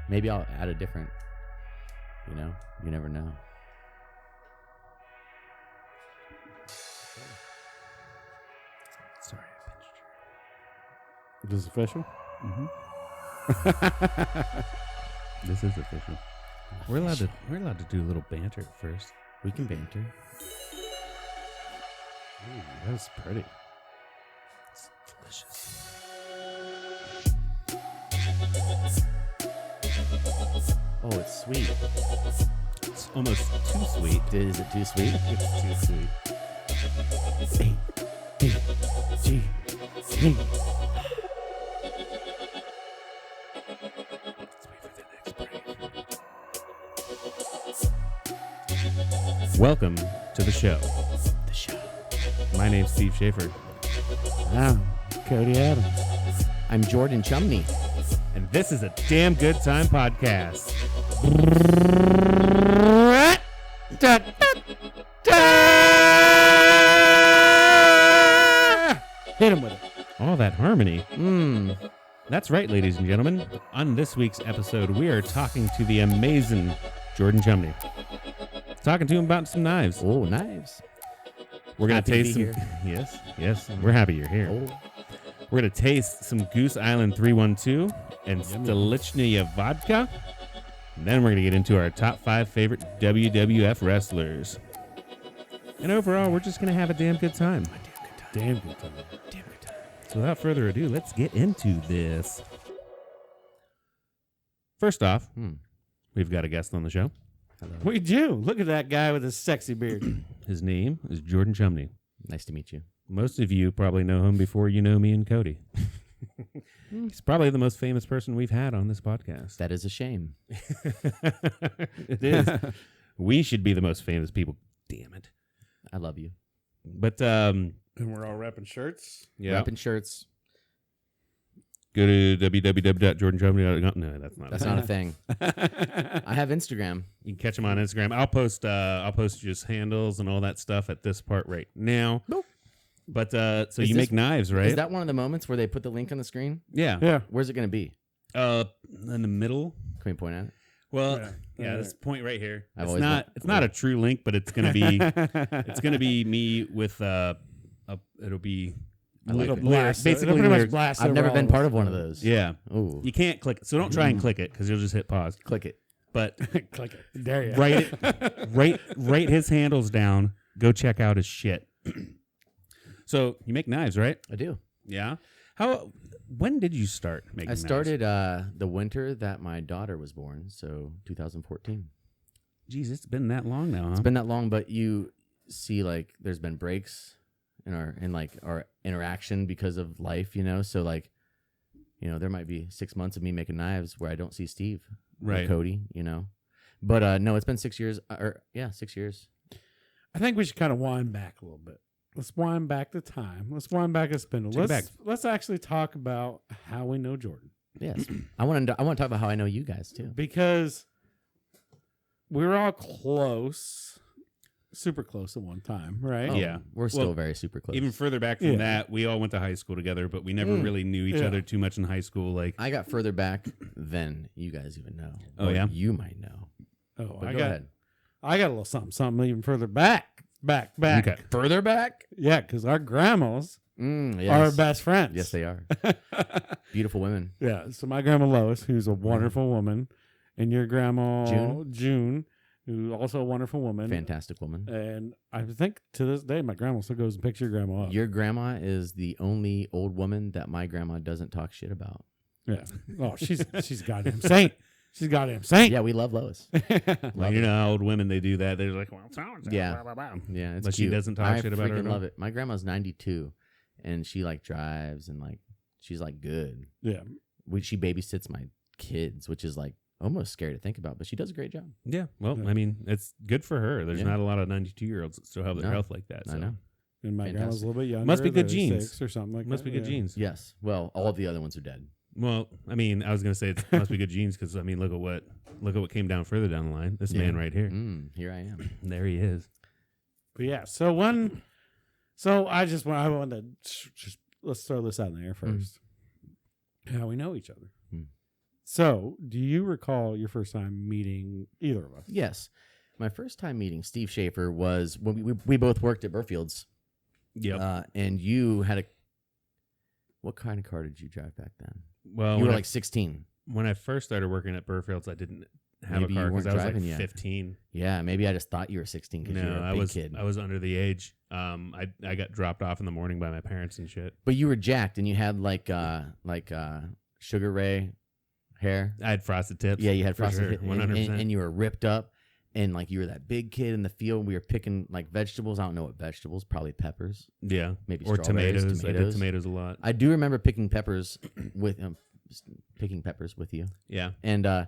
Maybe I'll add a different, you never know. Sorry, I pinched you. This is official? Mm-hmm. This is official. We're allowed to do a little banter at first. We can banter. Ooh, that's pretty. It's delicious. Oh, it's sweet. It's almost too sweet. Is it too sweet? It's too sweet. A-D-G-G. Let's wait for the next break. Welcome to the show. The show. My name's Steve Schaefer, Ah, Cody Adams. I'm Jordan Chumney. and this is a Damn Good Time podcast. Hit him with it. All that harmony. Mmm. That's right, ladies and gentlemen. On this week's episode, we are talking to the amazing Jordan Chumney. Talking to him about some knives. Oh, knives. We're going to Happy to taste be some. here. Yes. We're happy you're here. Oh. We're going to taste some Goose Island 312 and Stolichnaya vodka. And then we're going to get into our top 5 favorite WWF wrestlers. And overall, we're just going to have a damn good time. Damn good time. Damn good time. So without further ado, let's get into this. First off, we've got a guest on the show. Hello. We do. Look at that guy with his sexy beard. His name is Jordan Chumney. Nice to meet you. Most of you probably know him before you know me and Cody. He's probably the most famous person we've had on this podcast. That is a shame. It is. We should be the most famous people. Damn it. I love you. But, And we're all wrapping shirts. yeah. Wrapping shirts. Go to www.jordanchumney.com. No, that's not That's it. not a thing. I have Instagram. You can catch him on Instagram. I'll post just handles and all that stuff at this part right now. Nope. But so Is you this- make knives, right? Is that one of the moments where they put the link on the screen? Yeah. Yeah. Where's it going to be? In the middle. Can we point at it? Well, Yeah. this point right here. I've It's always not. been- It's not a true link, but it's gonna be. It's gonna be me with it'll be I like it. blast. basically It'll pretty much lyrics. blast I've over never all been of part us. of one of those. Yeah. Ooh. You can't click it, so don't try and click it because you'll just hit pause. Click it. But Click it. Dare you. write his handles down. Go check out his shit. So you make knives, right? I do. Yeah. When did you start making? I knives? started the winter that my daughter was born, so 2014. Geez, it's been that long now, huh? It's been that long, but you see, like, there's been breaks in our interaction because of life, So, like, there might be 6 months of me making knives where I don't see Steve, Right. or Cody, But no, it's been 6 years. 6 years. I think we should kind of wind back a little bit. Let's wind back the time. Let's wind back a spindle. Take it back. Let's actually talk about how we know Jordan. Yes, I want to talk about how I know you guys too. Because we were all close, super close at one time, right? Oh, Yeah. we're still Well, very super close. Even further back from Yeah. that, we all went to high school together, but we never really knew each Yeah. other too much in high school. Like, I got further back than you guys even know. Oh, Or yeah? you might know. Oh, But I go got ahead. a little something even further back. okay. Further back? Yeah, because our grandmas Yes. are our best friends. Yes, they are. Beautiful women. Yeah. So my grandma Lois, who's a wonderful woman, and your grandma June, who's also a wonderful woman. Fantastic woman. And I think to this day, my grandma still goes and picks your grandma up. Your grandma is the only old woman that my grandma doesn't talk shit about. Yeah. Oh, she's goddamn saint. She's goddamn saint. Yeah, we love Lois. Like, you know how old women, they do that. They're like, well, so-and-so, Yeah. blah, blah, blah. Yeah, it's But she cute. doesn't talk I shit about her freaking at all? love it. My grandma's 92, and she like drives and like she's like good. Yeah. She babysits my kids, which is like almost scary to think about, but she does a great job. Yeah. Well, Yeah. I mean, it's good for her. There's Yeah. not a lot of 92-years that still have their No. health like that. So. I know. And my grandma's a little bit younger. Must be good 36 genes. or something like Must that. be good Yeah. genes. Yes. Well, all of the other ones are dead. Well, I mean, I was going to say it must be good genes because, I mean, look at what came down further down the line. This Yeah. man right here. Here I am. There he is. But yeah, I wanted to just let's throw this out in the air first. How we know each other. So, do you recall your first time meeting either of us? Yes. My first time meeting Steve Schaefer was when we both worked at Burfield's. Yep. And you had what kind of car did you drive back then? Well, you were like 16. When I first started working at Burfield's, I didn't have Maybe a car you because weren't I was like driving yet. 15. Yeah, maybe I just thought you were 16 because you were a big kid. I was under the age. I got dropped off in the morning by my parents and shit. But you were jacked and you had like Sugar Ray hair. I had frosted tips. Yeah, you had for frosted sure, tips, 100%. and you were ripped up, and like you were that big kid in the field. We were picking like vegetables. I don't know what vegetables. Probably peppers. Yeah, maybe or strawberries, tomatoes. I did tomatoes a lot. I do remember picking peppers with you. Yeah, and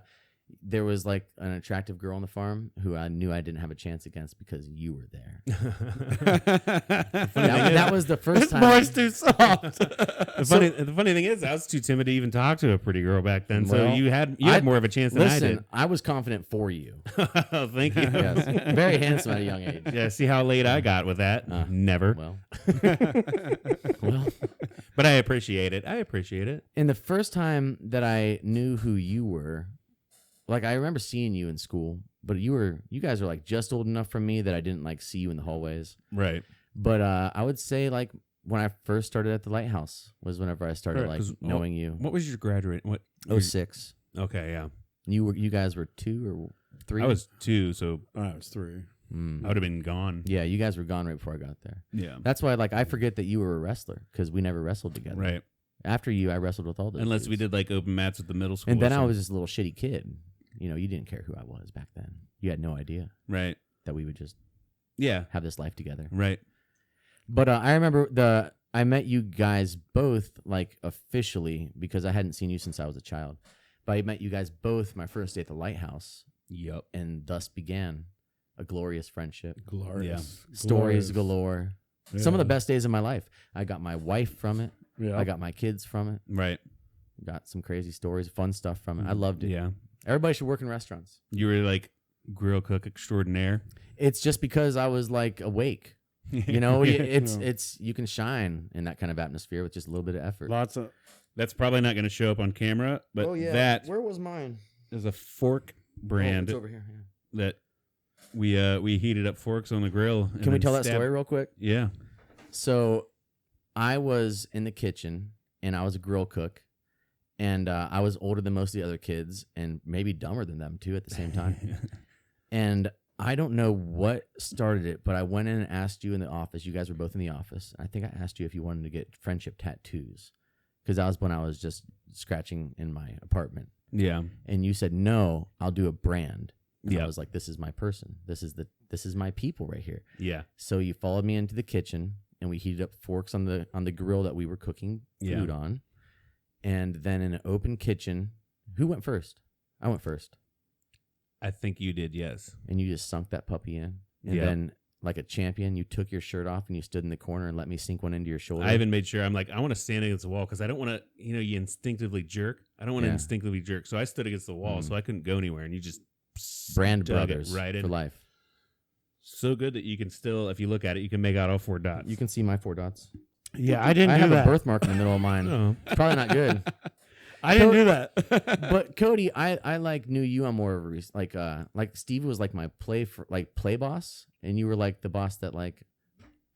there was like an attractive girl on the farm who I knew I didn't have a chance against because you were there. that was the first time. This boy's too soft. The funny thing is, I was too timid to even talk to a pretty girl back then. Well, so you had more of a chance than I did. I was confident for you. Thank you. Yes. Very handsome at a young age. Yeah. See how late I got with that? Never. Well. But I appreciate it. And the first time that I knew who you were, like I remember seeing you in school, but you guys were like just old enough for me that I didn't like see you in the hallways. Right. But I would say like when I first started at the Lighthouse was whenever I started like knowing you. What was your graduate? 06. Okay, yeah. You guys were 2 or 3? I was 2, so I was 3. I would have been gone. Yeah, you guys were gone right before I got there. Yeah. That's why like I forget that you were a wrestler because we never wrestled together. Right. After you, I wrestled with all those Unless dudes. we did like open mats with the middle school. And then I was just a little shitty kid. You know, you didn't care who I was back then. You had no idea. Right. That we would just have this life together. Right. But I remember I met you guys both like officially because I hadn't seen you since I was a child. But I met you guys both my first day at the Lighthouse. Yep. And thus began a glorious friendship. Glorious. Yeah. Stories galore. Yeah. Some of the best days of my life. I got my wife from it. Yeah. I got my kids from it. Right. Got some crazy stories, fun stuff from it. I loved it. Yeah. Everybody should work in restaurants. You were like grill cook extraordinaire. It's just because I was like awake. You know, it's you can shine in that kind of atmosphere with just a little bit of effort. Lots of. That's probably not going to show up on camera, but that where was mine? is a fork brand it's over here. that we heated up forks on the grill. Can we tell that story real quick? Yeah. So I was in the kitchen and I was a grill cook. And I was older than most of the other kids and maybe dumber than them, too, at the same time. And I don't know what started it, but I went in and asked you in the office. You guys were both in the office. I think I asked you if you wanted to get friendship tattoos because that was when I was just scratching in my apartment. Yeah. And you said, no, I'll do a brand. And Yeah. I was like, this is my person. This is my people right here. Yeah. So you followed me into the kitchen and we heated up forks on the grill that we were cooking food on. And then in an open kitchen, who went first? I went first. I think you did, yes. And you just sunk that puppy in. And then, like a champion, you took your shirt off and you stood in the corner and let me sink one into your shoulder. I even made sure, I'm like, I want to stand against the wall because I don't want to, you instinctively jerk. I don't want to instinctively jerk. So I stood against the wall, so I couldn't go anywhere. And you just brand dug brothers it right in. for life. So good that you can still, if you look at it, you can make out all 4 dots. You can see my 4 dots. Yeah, I didn't I do have that. a birthmark in the middle of mine. Oh. Probably not good. I didn't do that. But Cody, I like knew you on more of a like Steve was like my play boss, and you were like the boss that like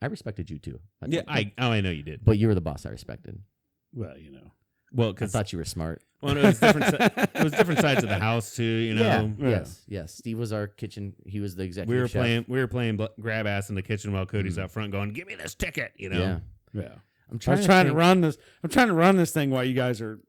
I respected you too. Yeah, I know you did. But you were the boss I respected. Well, Well, I because thought you were smart. well, it was different. It was different sides of the house too. Yeah. Yes. Steve was our kitchen. He was the executive chef. We were playing grab ass in the kitchen while Cody's out front going, "Give me this ticket," Yeah. I'm trying to run this thing while you guys are,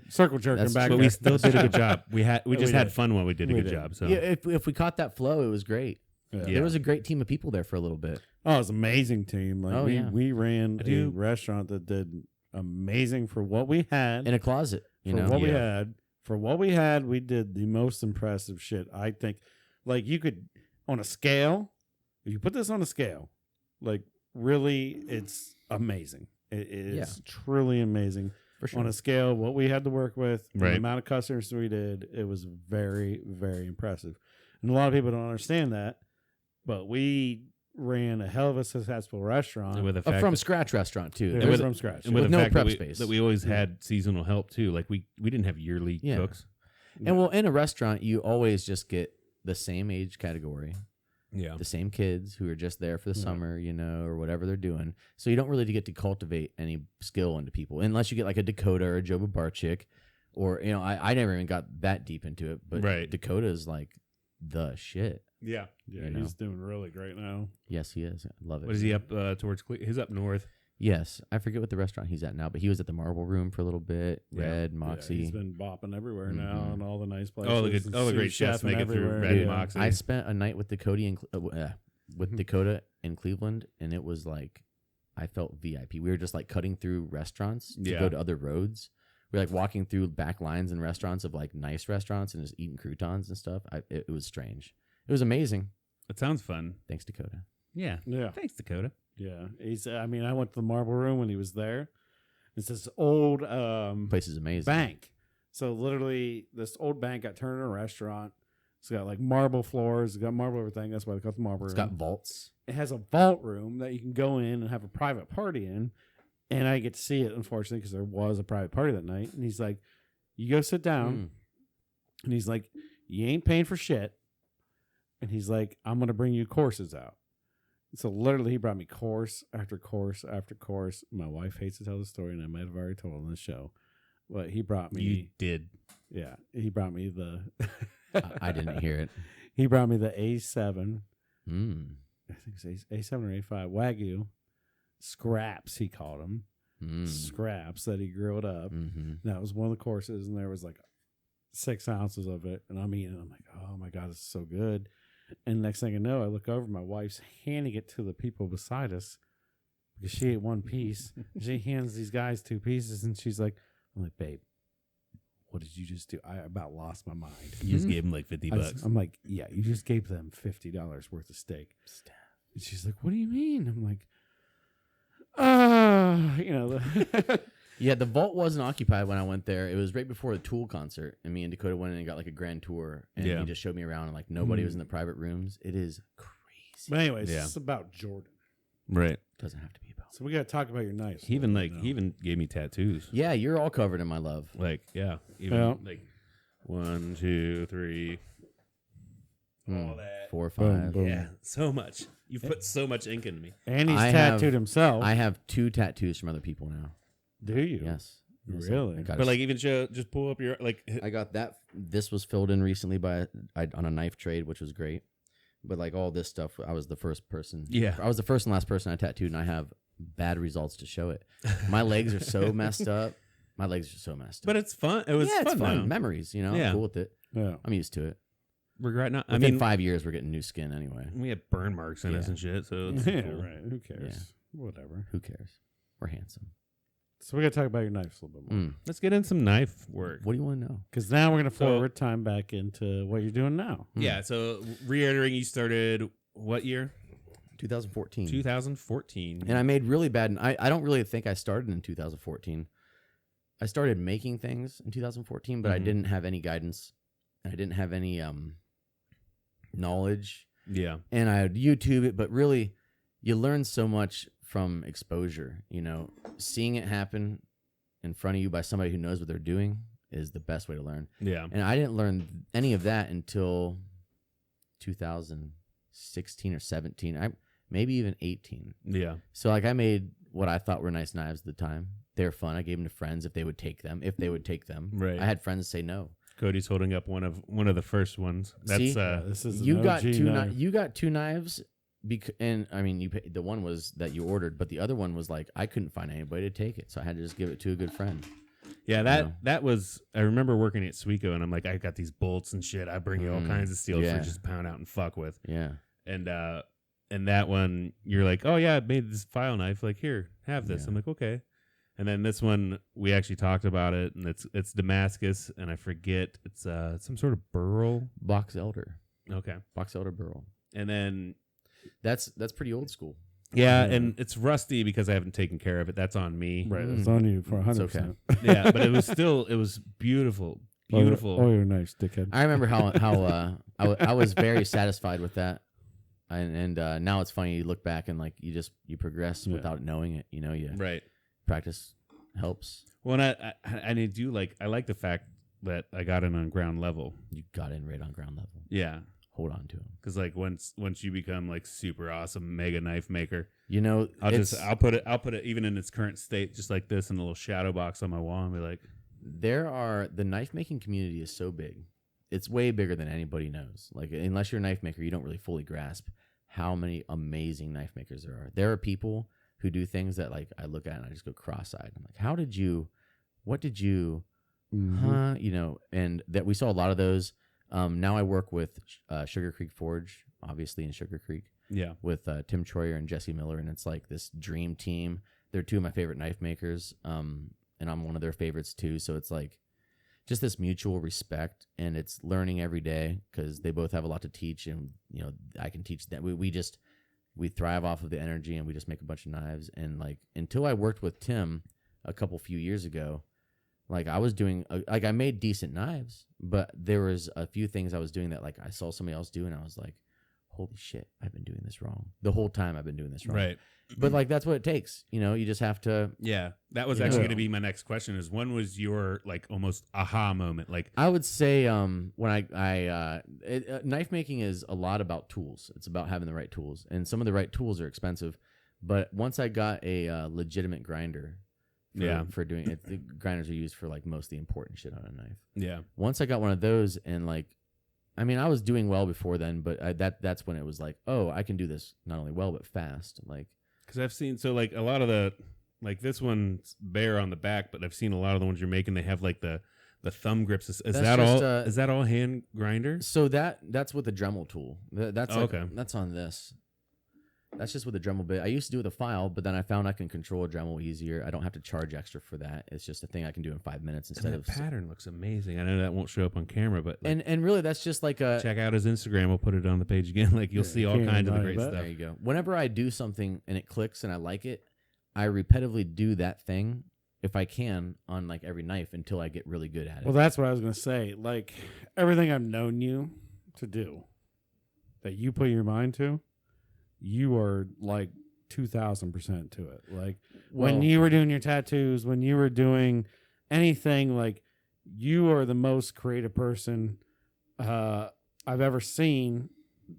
circle jerking That's back. But there. we still did a good job. We just had fun while we did a good did. job. So Yeah, if we caught that flow, it was great. Yeah. There was a great team of people there for a little bit. Oh, it was an amazing team. Like we ran a do- restaurant that did amazing for what we had. In a closet, for what we had. For what we had, we did the most impressive shit. I think, like you could, on a scale, if you put this on a scale, like really, it's amazing. It is truly amazing. For sure. On a scale of what we had to work with, Right. the amount of customers we did, it was very, very impressive. And a lot of people don't understand that, but we ran a hell of a successful restaurant with the A fact from that, scratch restaurant too. Yeah, with- from scratch. and with with the no fact prep that space. that we always had seasonal help too. Like we didn't have yearly cooks. And well, in a restaurant, you always just get the same age category, Yeah. the same kids who are just there for the summer, or whatever they're doing. So you don't really get to cultivate any skill into people unless you get like a Dakota or a Joe Babarchik, or I never even got that deep into it, but Dakota is like the shit. Yeah. Yeah, he's doing really great now. Yes, he is. I love it. What is he up towards? He's up north. Yes, I forget what the restaurant he's at now, but he was at the Marble Room for a little bit. Yeah. Red, Moxie. He's been bopping everywhere now, and all the nice places. All the great chefs make it through Red and Moxie. I spent a night with Dakota in Cleveland, and it was like I felt VIP. We were just like cutting through restaurants to go to other roads. We were like walking through back lines in restaurants of like nice restaurants and just eating croutons and stuff. It was strange. It was amazing. It sounds fun. Thanks, Dakota. Yeah. Thanks, Dakota. Yeah, I went to the Marble Room when he was there. It's this old Place is amazing. bank. So literally, this old bank got turned into a restaurant. It's got like marble floors. It's got marble everything. That's why they call it the Marble Room. It's got vaults. It has a vault room that you can go in and have a private party in. And I get to see it, unfortunately, because there was a private party that night. And he's like, "You go sit down." And he's like, "You ain't paying for shit." And he's like, "I'm going to bring you courses out." So literally, he brought me course after course after course. My wife hates to tell the story, and I might have already told on this show. But he brought me. You did. Yeah, he brought me the. I didn't hear it. He brought me the A7. I Mm. think it's A7 or A5 Wagyu scraps. He called them scraps that he grilled up. Mm-hmm. That was one of the courses, and there was like 6 ounces of it, and I'm eating. I'm like, oh my god, this is so good. And next thing I know, I look over, my wife's handing it to the people beside us because she ate one piece. She hands these guys 2 pieces, and she's like, I'm like, babe, what did you just do? I about lost my mind. You just gave him like $50. I'm like, yeah, you just gave them $50 worth of steak. And she's like, what do you mean? I'm like, Yeah, the vault wasn't occupied when I went there. It was right before the Tool concert, and me and Dakota went in and got like a grand tour, and he just showed me around, and like nobody was in the private rooms. It is crazy. But anyways, it's about Jordan. Right. Doesn't have to be about. So we got to talk about your knives. He even gave me tattoos. Yeah, you're all covered in my love. Like, even like 1, 2, 3. All that. 4 or 5. Boom, boom. Yeah, so much. You've put so much ink into me. And he's I tattooed have- himself. I have 2 tattoos from other people now. Do you? Yes. Really? I got But like, even just pull up your like. I got that. This was filled in recently on a knife trade, which was great. But like all this stuff, I was the first person. Yeah. I was the first and last person I tattooed, and I have bad results to show it. My legs are so messed up. My legs are so messed up. But it's fun. It was it's fun. fun. Memories, Yeah. I'm cool with it. Yeah. I'm used to it. Regret not. I Within mean, 5 years, we're getting new skin anyway. we have burn marks in us Yeah. and shit. So it's Yeah, cool. right. Who cares? Yeah. Whatever. Who cares? We're handsome. So we got to talk about your knives a little bit more. Let's get in some knife work. What do you want to know? Because now we're going to So- forward time back into what you're doing now. Yeah. So reiterating, you started what year? 2014. 2014. And I made really bad. I don't really think I started in 2014. I started making things in 2014, but I didn't have any guidance. I didn't have any knowledge. Yeah. And I would YouTube it, but really, you learn so much from exposure. Seeing it happen in front of you by somebody who knows what they're doing is the best way to learn. Yeah. And I didn't learn any of that until 2016 or 17. Maybe even 18. Yeah. So like I made what I thought were nice knives at the time. They were fun. I gave them to friends if they would take them. Right. I had friends say no. Cody's holding up one of the first ones. That's See? This is an You got OG two. knife. You got 2 knives. And I mean, the one was that you ordered, but the other one was like I couldn't find anybody to take it, so I had to just give it to a good friend. Yeah, that was. I remember working at Sweco, and I'm like, I got these bolts and shit. I bring you all kinds of steel for just pound out and fuck with. Yeah. And that one, you're like, oh yeah, I made this file knife. Like, here, have this. Yeah. I'm like, okay. And then this one, we actually talked about it, and it's Damascus, and I forget it's some sort of burl. Box Elder. Okay. Box Elder burl. And then That's pretty old school. yeah, and it's rusty because I haven't taken care of it. That's on me. Right. It's on you for 100%. okay. Yeah, but it was beautiful. Beautiful. Oh, you're nice, dickhead. I remember how I was very satisfied with that, and now it's funny. You look back and like you progress without knowing it. You Right. practice helps. Well, and I do like the fact that I got in on ground level. You got in right on ground level. Yeah. Hold on to them. Because like once you become like super awesome mega knife maker, You know, I'll put it even in its current state, just like this, in a little shadow box on my wall, and be like, the knife making community is so big. It's way bigger than anybody knows. Like, unless you're a knife maker, you don't really fully grasp how many amazing knife makers there are. There are people who do things that like I look at and I just go cross-eyed. I'm like, what did you, you know, and that we saw a lot of those. Now I work with Sugar Creek Forge, obviously in Sugar Creek. yeah, With Tim Troyer and Jesse Miller, and it's like this dream team. They're two of my favorite knife makers, and I'm one of their favorites too. So it's like just this mutual respect, and it's learning every day because they both have a lot to teach, and you know I can teach that. We thrive off of the energy, and we just make a bunch of knives. And like until I worked with Tim a few years ago, like I was doing like I made decent knives, but there was a few things I was doing that like I saw somebody else do, and I was like, holy shit, I've been doing this wrong. The whole time I've been doing this wrong. right. But like that's what it takes. You know, you just have to. Yeah, that was You actually know. going to be my next question. Is when was your like almost aha moment? Like, I would say when knife making is a lot about tools. It's about having the right tools, and some of the right tools are expensive. But once I got a legitimate grinder, for doing it, the grinders are used for like most of the important shit on a knife. yeah, Once I got one of those, and like, I mean, I was doing well before then, but that's when it was like, oh, I can do this not only well but fast. Like, because I've seen like a lot of the like this one's bare on the back, but I've seen a lot of the ones you're making. They have like the thumb grips. Is that just, all? Is that all hand grinder? so that's with the Dremel tool. That's like, okay. That's on this. That's just with a Dremel bit. I used to do it with a file, but then I found I can control a Dremel easier. I don't have to charge extra for that. It's just a thing I can do in 5 minutes instead And of. that pattern looks amazing. I know that won't show up on camera, but like, And really, that's just like a. check out his Instagram. We'll put it on the page again. Like you'll see all can't kinds of the deny great that. stuff. There you go. Whenever I do something and it clicks and I like it, I repetitively do that thing if I can on like every knife until I get really good at it. Well, that's what I was going to say. Like, everything I've known you to do that you put your mind to, you are like 2,000% to it. Like, when Well- you were doing your tattoos, when you were doing anything, like, you are the most creative person I've ever seen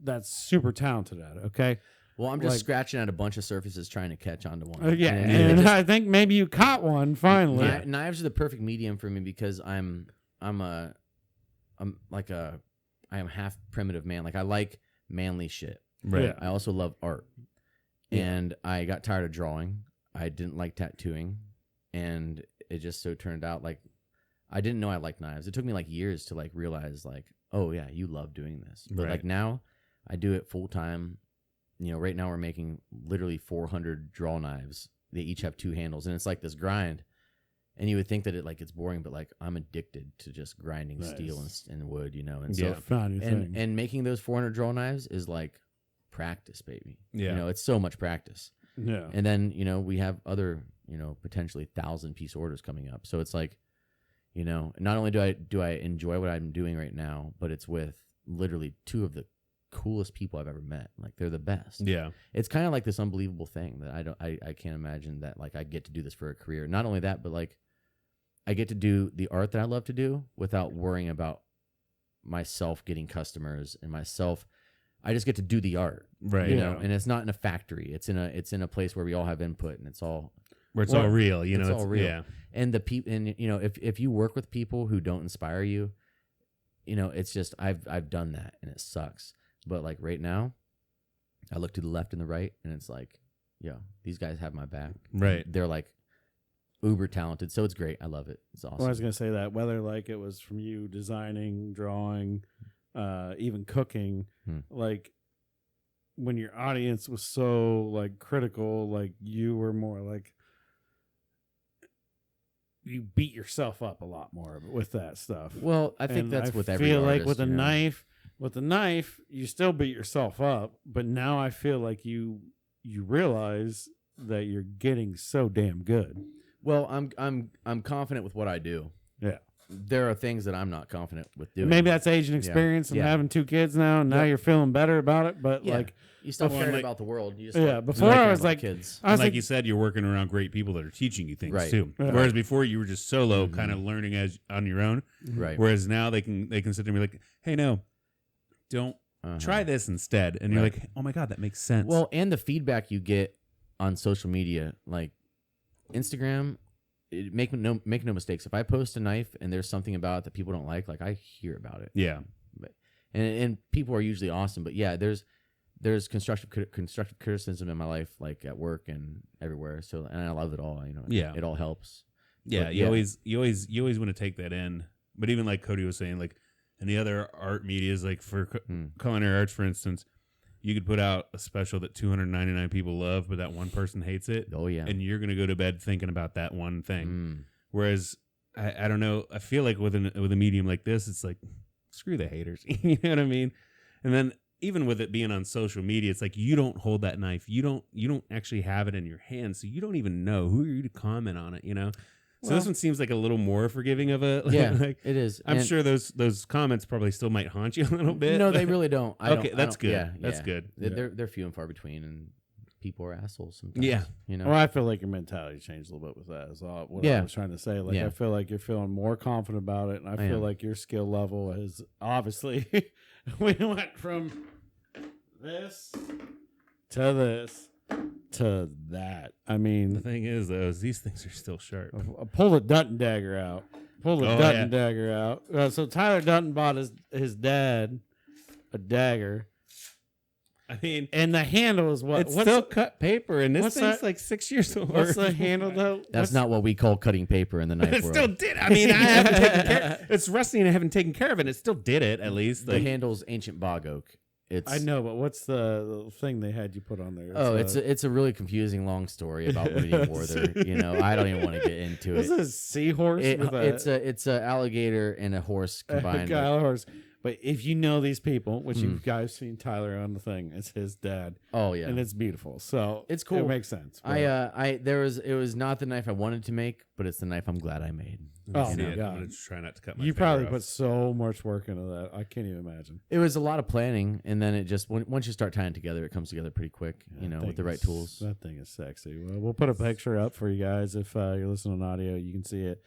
that's super talented at it, okay? Well, I'm just like- scratching at a bunch of surfaces trying to catch onto one. Yeah, And and it just- I think maybe you caught one finally. Knives are the perfect medium for me because I am half primitive man. Like I like manly shit. Right. Yeah. I also love art. Yeah. And I got tired of drawing. I didn't like tattooing. And it just so turned out like I didn't know I liked knives. It took me like years to like realize like, oh yeah, you love doing this. But Right. like now I do it full time. You know, right now we're making literally 400 draw knives. They each have 2 handles, and it's like this grind. And you would think that it's boring, but like I'm addicted to just grinding steel and wood, you know. And Yeah. so Found your thing. and making those 400 draw knives is like practice, baby. Yeah. You know, it's so much practice. Yeah. And then, you know, we have other, you know, potentially 1,000-piece orders coming up. So it's like, you know, not only do I enjoy what I'm doing right now, but it's with literally 2 of the coolest people I've ever met. Like they're the best. Yeah. It's kind of like this unbelievable thing that I can't imagine that like I get to do this for a career. Not only that, but like I get to do the art that I love to do without worrying about myself getting customers and myself. I just get to do the art, Right. you Yeah. know, and it's not in a factory. It's in a place where we all have input and it's all Where it's Well, all real, you know. it's all real. Yeah. and the people. And you know, if you work with people who don't inspire you, you know, it's just I've done that and it sucks. But like right now, I look to the left and the right, and it's like, yeah, these guys have my back. Right. They're like uber talented, so it's great. I love it. It's awesome. Well, I was going to say that whether like it was from you designing, drawing, even cooking, like when your audience was so like critical, like you were more like you beat yourself up a lot more with that stuff. Well, I think And that's I with every feel artist, like with a you know? knife, you still beat yourself up, but now I feel like you realize that you're getting so damn good. Well, I'm confident with what I do. Yeah. There are things that I'm not confident with doing. Maybe that's age and experience and Yeah. having 2 kids now, and now Yeah. you're feeling better about it. But Yeah. like You stop Well, caring like- about the world. You just Yeah, start before caring I was about like- kids. I was like like, you said, you're working around great people that are teaching you things Right. too. Yeah. Whereas before you were just solo, Mhm. kind of learning as on your own. Right. Whereas now they can sit there and be like, "Hey, no, don't try this instead," and you're Right. like, "Oh my god, that makes sense." Well, and the feedback you get on social media, like Instagram, make no mistakes. If I post a knife and there's something about it that people don't like I hear about it. yeah, And people are usually awesome, but yeah, there's constructive criticism in my life, like at work and everywhere. So, and I love it all. Yeah. it all helps. yeah. But, You always want to take that in. But even like Cody was saying, like in the other art medias, like for culinary arts, for instance, you could put out a special that 299 people love, but that one person hates it. Oh yeah, And you're gonna go to bed thinking about that one thing. Mm. Whereas I don't know, I feel like with a medium like this, it's like screw the haters. You know what I mean? And then even with it being on social media, it's like you don't hold that knife. You don't actually have it in your hand, so you don't even know who are you to comment on it. So this one seems like a little more forgiving of a yeah. It is. I'm And- sure those comments probably still might haunt you a little bit. No, they really don't. Okay, that's good. Yeah, That's yeah. good. They're few and far between, and people are assholes sometimes. Yeah. you know. Well, I feel like your mentality changed a little bit with that. Is all what I Yeah. was trying to say. Like Yeah. I feel like you're feeling more confident about it, and I feel am. like your skill level is obviously we went from this to this to that. I The mean, thing is, though, is these things are still sharp. pull the Dutton dagger out. Pull the Oh, Dutton yeah. dagger out. So Tyler Dutton bought his dad a dagger, I mean, and the handle is what? it's still cut paper, and this what's thing's that? like 6 years old. What's the handle though? That's not what we call cutting paper in the knife It world. still did. I mean, I haven't taken care. It's rusty, and I haven't taken care of it. And it still did it at least. The Like, handle's ancient bog oak. It's I know, but what's the thing they had you put on there? Oh, it's a really confusing long story about Moody Warther. I don't even want to get into What's it. a seahorse? It's a alligator and a horse combined. a horse. But if you know these people, which you guys seen Tyler on the thing, it's his dad, Oh yeah, and it's beautiful. So It's cool. It makes sense. it was not the knife I wanted to make, but it's the knife I'm glad I made. Oh, see my it. God. I'm gonna try not to cut my You finger probably off. put so much work into that. I can't even imagine. It was a lot of planning, and then it just once you start tying it together, it comes together pretty quick. That With the thing right is- tools. That thing is sexy. Well, we'll put a picture up for you guys. If you're listening on audio, you can see it.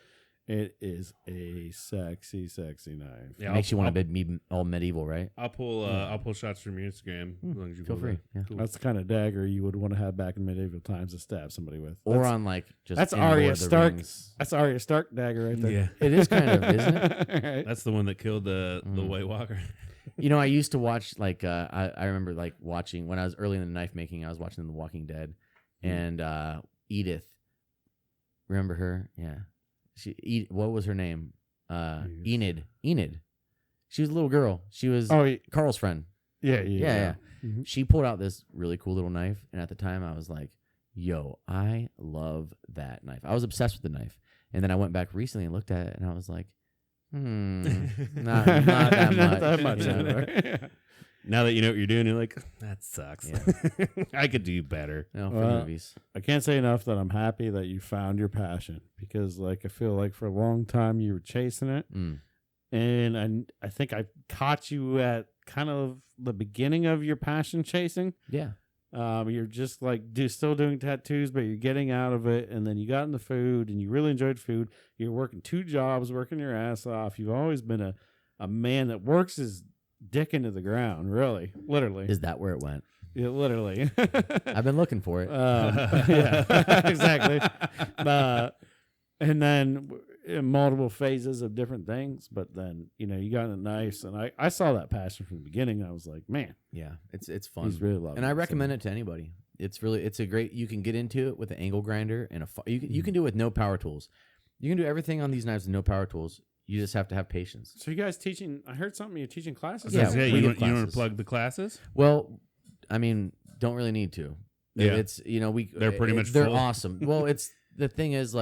It is a sexy, sexy knife. Yeah, Makes you want I'll, to be all medieval, right? I'll pull shots from your Instagram as long as you Feel pull free. that. Yeah. Cool. That's the kind of dagger you would want to have back in medieval times to stab somebody with. Or on just that's in Lord Arya of the Stark. Rings. That's Arya Stark dagger right there. Yeah, It is kind of, isn't it? Right. that's the one that killed the White Walker. I used to watch I remember watching when I was early in the knife making. I was watching The Walking Dead, and Edith. Remember her? Yeah. What was her name? Enid. Enid. She was a little girl. She was Carl's friend. Yeah. She pulled out this really cool little knife, and at the time I was like, "Yo, I love that knife." I was obsessed with the knife, and then I went back recently and looked at it, and I was like, not that much. Not that much. you know? anymore. Now that you know what you're doing, you're like, that sucks. Yeah. I could do better. For Well, movies. I can't say enough that I'm happy that you found your passion, because I feel like for a long time you were chasing it, Mm. and I think I caught you at kind of the beginning of your passion chasing. Yeah. You're just still doing tattoos, but you're getting out of it, and then you got into food, and you really enjoyed food. You're working 2 jobs, working your ass off. You've always been a man that works his dick into the ground, really, literally. Is that where it went? Yeah, literally. I've been looking for it. Yeah, exactly. And then in multiple phases of different things, but then you got into knives, and I saw that passion from the beginning. I was like, man, Yeah, it's fun. he's really loving And it. I recommend it to anybody. It's a great. You can get into it with an angle grinder and you can do it with no power tools. You can do everything on these knives with no power tools. You just have to have patience. So you guys teaching? I heard something. You're teaching classes. Yeah, Yeah, we you give want to classes. plug the classes? Well, I mean, don't really need to. Yeah. It's They're pretty much they're full. awesome. Well, it's the thing is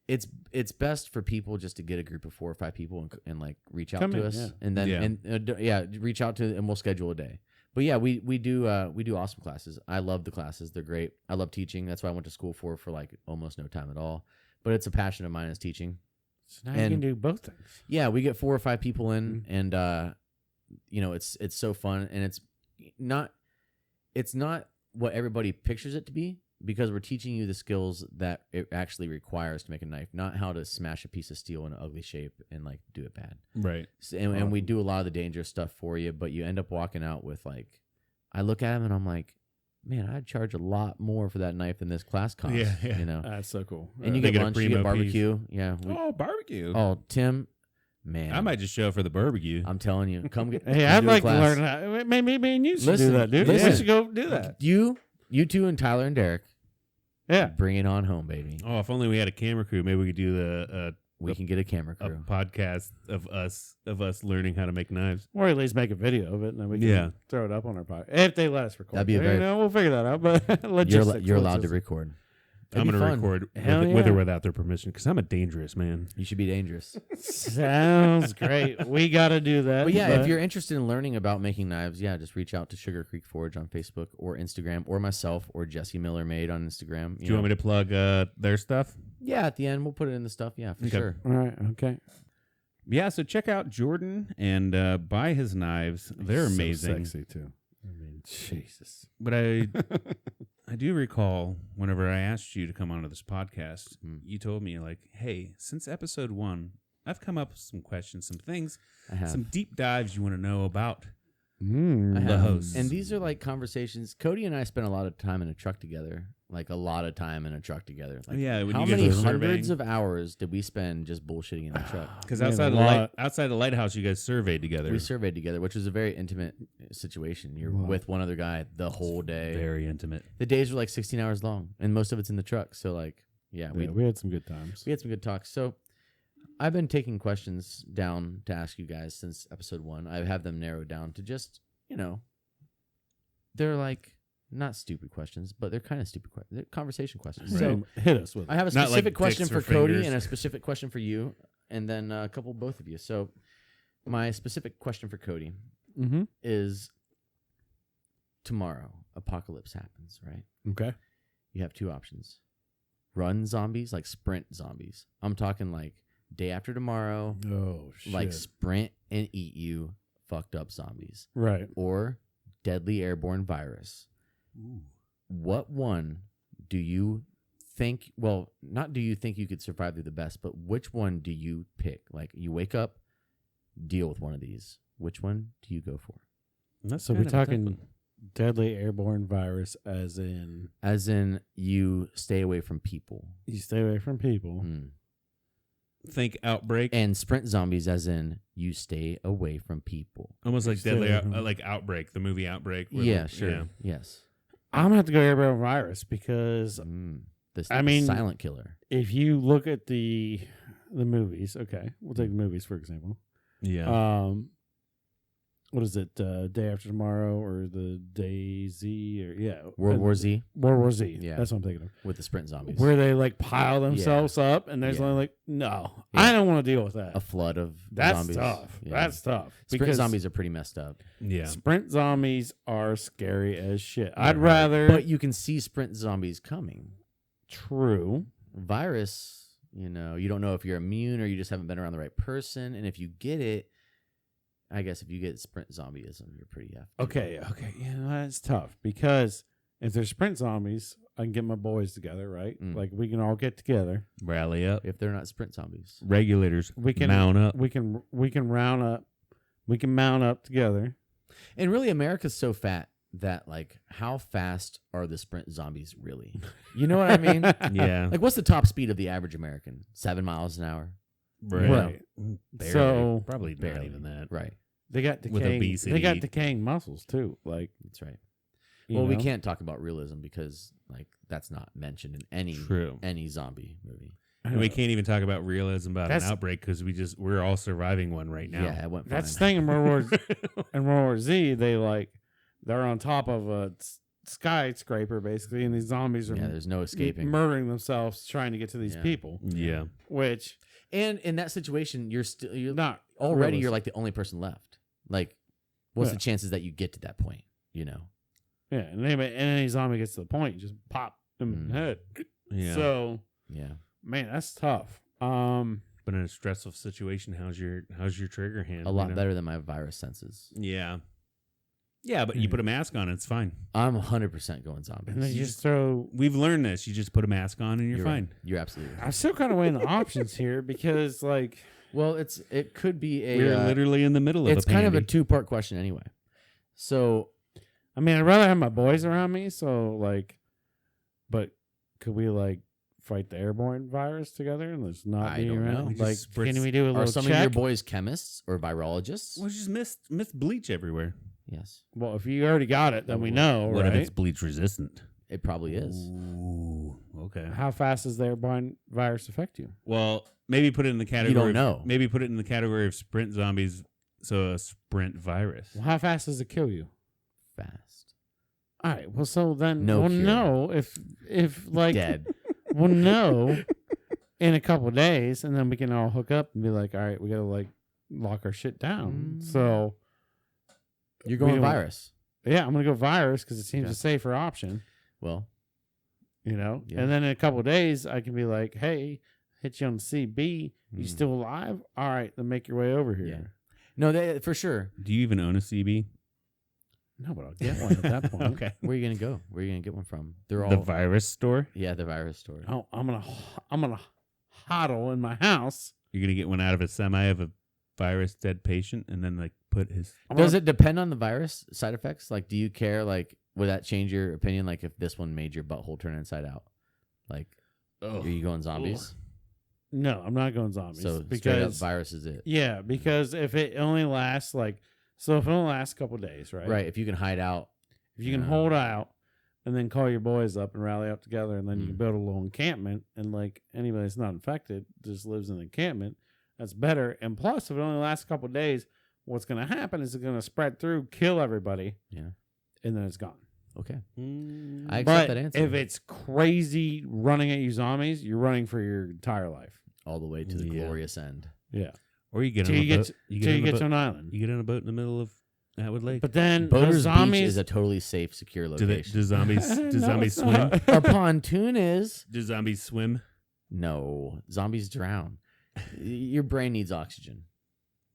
it's best for people just to get a group of 4 or 5 people and reach out Come to in, us yeah. and then reach out to and we'll schedule a day. But yeah, we do awesome classes. I love the classes. They're great. I love teaching. That's what I went to school for almost no time at all. But it's a passion of mine is teaching. So now you can do both things. Yeah, we get 4 or 5 people in, Mm-hmm. and it's so fun, and it's not. it's not what everybody pictures it to be, because we're teaching you the skills that it actually requires to make a knife, not how to smash a piece of steel in an ugly shape and like do it bad. Right. And we do a lot of the dangerous stuff for you, but you end up walking out with like, I look at him and I'm like, man, I'd charge a lot more for that knife than this class costs. Yeah. You know, That's so cool. and you They get get a lunch, you get primo barbecue. Yeah. Barbecue. Oh, Tim, man, I might just show up for the barbecue. I'm telling you, come get. Hey, come I'd do a like to class. learn how. Maybe and you should Listen, do that, dude. listen. We should go do that. You two and Tyler and Derek, Yeah. bring it on home, baby. Oh, if only we had a camera crew. Maybe we could do We can get a camera a crew. podcast of us learning how to make knives. Or at least make a video of it, and then we can Yeah. throw it up on our podcast. If they let us record. That'd be a You very- know, we'll figure that out. But You're allowed to record. It'd I'm be going to fun. record Hell with or yeah. without their permission because I'm a dangerous man. You should be dangerous. Sounds great. We got to do that. But yeah, if you're interested in learning about making knives, yeah, just reach out to Sugar Creek Forge on Facebook or Instagram, or myself or Jesse Miller Made on Instagram. Do you want me to plug their stuff? Yeah, at the end we'll put it in the stuff. Yeah, for Okay. sure. All right. Okay. Yeah, so check out Jordan and buy his knives. They're So amazing. sexy too. I mean, Jesus. But I do recall whenever I asked you to come onto this podcast, you told me like, "Hey, since episode 1, I've come up with some questions, some things, I have. some deep dives you want to know about." I the have. hosts. And these are like conversations. Cody and I spent a lot of time in a truck together. Like a lot of time in a truck together. Like, Yeah, when how you guys many were hundreds surveying. of hours did we spend just bullshitting in the truck? Because Man, outside a the lot. outside the lighthouse, you guys surveyed together. We surveyed together, which was a very intimate situation. You're Wow. with one other guy the whole day. Very intimate. The days were like 16 hours long, and most of it's in the truck. So like, yeah, We had some good times. we had some good talks. So I've been taking questions down to ask you guys since episode 1. I have them narrowed down to just, they're like not stupid questions, but they're kind of stupid questions. They're conversation questions. Right. So Hit us with it. I have a Not like specific question dicks for or Cody fingers. and a specific question for you, and then a couple both of you. So my specific question for Cody Mm-hmm. is: tomorrow, apocalypse happens, right? Okay. You have two options: run zombies, like sprint zombies. I'm talking like day after tomorrow, Oh, shit. like sprint and eat you, fucked up zombies, right. or deadly airborne virus. What one do you think? Well, not do you think you could survive through the best, but which one do you pick? Like you wake up, deal with one of these. Which one do you go for? That's So kind we're of a tough talking one. deadly airborne virus, as in As in, you stay away from people. you stay away from people. Mm. Think outbreak, And sprint zombies, as in you stay away from people. almost like Stay deadly, away from- like Outbreak, the movie Outbreak. where Yeah, the- sure. yeah. Yes. I'm gonna have to go airborne virus because I mean- silent killer. if you look at the movies, okay, we'll take the movies for example. Yeah. What is it? Day After Tomorrow or the DayZ or World War Z World War Z. Yeah. That's what I'm thinking of. with the sprint zombies. Where they like pile themselves up, and there's Yeah. only like, no, Yeah. I don't want to deal with that. A flood of That's zombies. tough. Yeah. That's tough. Sprint zombies are pretty messed up. yeah. sprint zombies are scary as shit. Yeah, I'd right. rather. But you can see sprint zombies coming. True. Virus, you don't know if you're immune or you just haven't been around the right person. And if you get it, I guess if you get sprint zombieism, you're pretty effed. Okay. Yeah, that's tough because if there's sprint zombies, I can get my boys together, right? Mm. Like we can all get together. Rally up. If they're not sprint zombies. Regulators. We can mount up. We can round up. We can mount up together. And really, America's so fat that, like, how fast are the sprint zombies really? You know what I mean? Yeah. Like, what's the top speed of the average American? 7 miles an hour? Right. Barely. So- probably not Barely. even that. Right. They got With decaying. obesity. They got decaying muscles too. Like, That's right. you Well, we know? can't talk about realism because, like, that's not mentioned in True. any zombie movie. And we can't even talk about realism about That's- an outbreak because we're all surviving one right now. Yeah, it went fine. That's the thing in World War Z. They're on top of a skyscraper basically, and these zombies are Yeah, there's no escaping. murdering themselves trying to get to these Yeah. people. Yeah. Which And in that situation, you're not already realistic. you're like the only person left. Like, what's Yeah. the chances that you get to that point? Yeah, and any zombie gets to the point, you just pop them in the head. Yeah. So Yeah. man, that's tough. But in a stressful situation, how's your trigger hand? A lot better than my virus senses. Yeah. Yeah, but you put a mask on, it's fine. I'm 100% going zombies. And then you just throw. We've learned this. You just put a mask on and you're fine. Right. You're absolutely right. I'm still kind of weighing the options here because, like, Well, it could be a. We're literally in the middle of it's a kind of a pandy. 2-part question anyway. So I mean, I'd rather have my boys around me. So, like, but could we like fight the airborne virus together and let's not I be don't around? know. We Like, just spritz- can we do a are little some check? of your boys chemists or virologists? Well, just miss bleach everywhere. Yes, Well, if you already got it, then we know, What right? if it's bleach resistant? it probably is. Ooh, okay. How fast does the airborne virus affect you? Well, maybe put it in the category. don't know. Maybe put it in the category of sprint zombies. So a sprint virus. Well, how fast does it kill you? Fast. All right. Well, so then No we'll cure. know if like Dead. we'll know in a couple of days, and then we can all hook up and be like, all right, we gotta like lock our shit down. So You're going don't- virus. yeah, I'm gonna go virus because it seems Okay. a safer option. Well, You know, Yeah. and then in a couple of days, I can be like, hey, hit you on the CB. You Mm. still alive? All right, then make your way over here. Yeah. no, for sure. Do you even own a CB? No, but I'll get one at that point. Okay. Where are you gonna go? Where are you gonna get one from? They're all The virus store. yeah, the virus store. Oh, I'm gonna hodl in my house. You're gonna get one out of a semi of a virus dead patient, and then like put his. Does it depend on the virus side effects? Like, do you care? Like, would that change your opinion? Like, if this one made your butthole turn inside out, like, are you going zombies? No, I'm not going zombies. So straight up because virus is it? yeah, because if it only lasts if it only lasts a couple of days, right? Right. If you can hide out, If you can hold out and then call your boys up and rally up together, and then you can build a little encampment, and like anybody that's not infected just lives in the encampment, that's better. And plus, if it only lasts a couple of days, what's going to happen is it's going to spread through, kill everybody, yeah. and then it's gone. Okay. Mm. I accept But that answer. if it's crazy running at you zombies, you're running for your entire life. all the way to the Yeah. glorious end. Yeah. Or you get Till on you a get boat. to, till you get to an island. You get on a boat in the middle of Atwood Lake. But then Boaters the zombies Beach is a totally safe, secure do location. zombies No, zombies it's swim? not. A pontoon is Do zombies swim? no. Zombies drown. Your brain needs oxygen.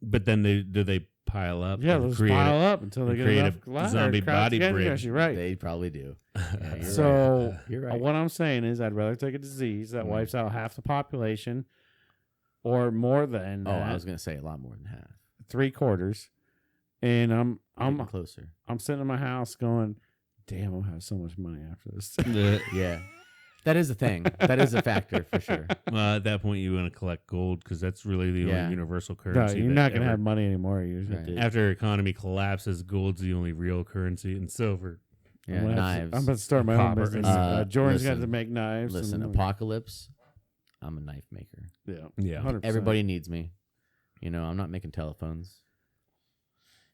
But then do they pile up? Yeah, and they'll just create pile up until they and get create enough a ladder zombie to crouch body together. bridge. Yes, you're right. They probably do. Yeah, you're So right. You're right. what I'm saying is, I'd rather take a disease that wipes out half the population, or more than Oh, I was gonna say a lot more than half. 3/4. And Getting I'm closer. sitting in my house going, damn, I'll have so much money after this. Yeah, that is a thing. That is a factor for sure. Well, at that point, you want to collect gold because that's really the Yeah. only universal No, currency. you're that not gonna ever- have money anymore. You just have Right. to- After economy collapses, gold's the only real currency, and silver. Yeah, I'm gonna have to- knives. I'm about to start my own Copper. business. Jordan's got Listen, to make knives. Listen, and, apocalypse. I'm a knife maker. yeah, Yeah. 100%. Everybody needs me. You know, I'm not making telephones.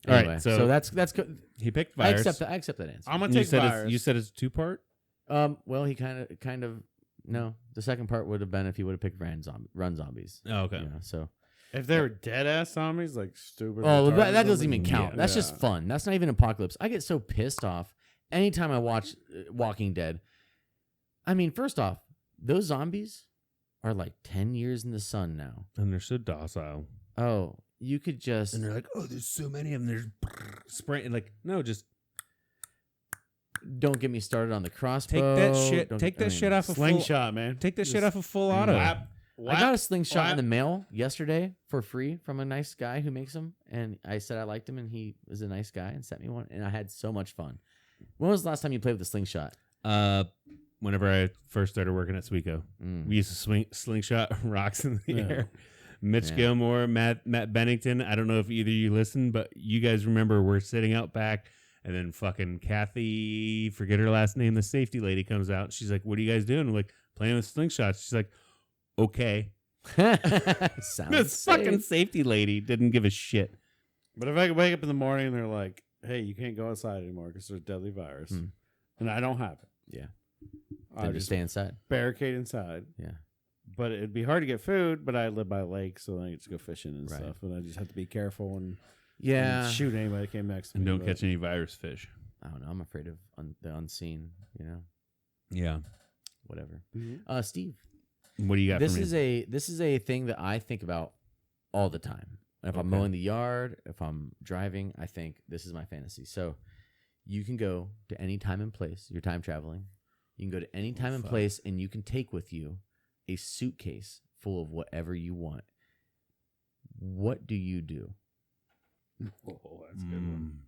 All right, Anyway, so- that's good. He picked I virus. accept that answer. I'm gonna And you take said virus. you said it's 2-part. Well, he kind of no. The second part would have been if he would have picked run zombies. Oh, okay. You know, so If they were dead ass zombies, like stupid. oh, retarded that doesn't zombies, even count. Yeah. That's just fun. That's not even apocalypse. I get so pissed off anytime I watch Walking Dead. I mean, first off, those zombies are like 10 years in the sun now. And they're so docile. Oh, you could just And they're like, oh, there's so many of them. There's spraying. Like, no, just don't get me started on the crossbow. take that shit. Don't- Take I that mean, shit off of Slingshot, man. Take that shit Just off of full auto. whap, I got a slingshot whap. in the mail yesterday for free from a nice guy who makes them, and I said I liked him, and he was a nice guy and sent me one, and I had so much fun. When was the last time you played with a slingshot? Whenever I first started working at Sweco, we used to slingshot rocks in the Yeah. air. Mitch Yeah. Gilmore, Matt Bennington. I don't know if either of you listened, but you guys remember we're sitting out back, and then fucking Kathy, forget her last name, the safety lady comes out. She's like, "What are you guys doing?" We're like, "Playing with slingshots." She's like, "Okay." Sounds This fucking safe. safety lady didn't give a shit. But if I could wake up in the morning and they're like, "Hey, you can't go outside anymore because there's a deadly virus," and I don't have it, Yeah, I then would just just stay inside. barricade inside. Yeah, But it'd be hard to get food. But I live by a lake, so I just go fishing and Right. stuff. And I just have to be careful and shoot. shoot anybody that came next to And me. don't but- catch any virus fish. I don't know. I'm afraid of the unseen. You know, Yeah. whatever. Mhm. Steve, What do you got this for me? is a thing that I think about all the time. If I'm Okay. mowing the yard, if I'm driving, I think this is my fantasy. So You can go to any time and place. You're time traveling. You can go to any time and place, and you can take with you a suitcase full of whatever you want. What do you do? Oh, that's a good one.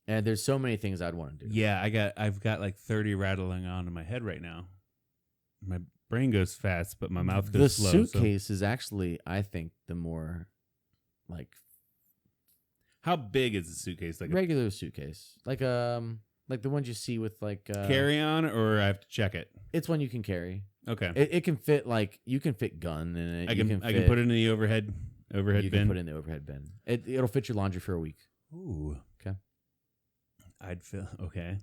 And there's so many things I'd want to do. Yeah, I've got like 30 rattling on in my head right now. My brain goes fast, but my mouth goes slow. The suitcase is actually, I think, the more like. How big is the suitcase? Like regular suitcase, like the ones you see with like carry on, or I have to check it. It's one you can carry. Okay, it can fit like you can fit gun in it. I can put it in the overhead you bin. Can put it in the overhead bin. It'll fit your laundry for a week. Ooh, okay. I'd fill. Okay,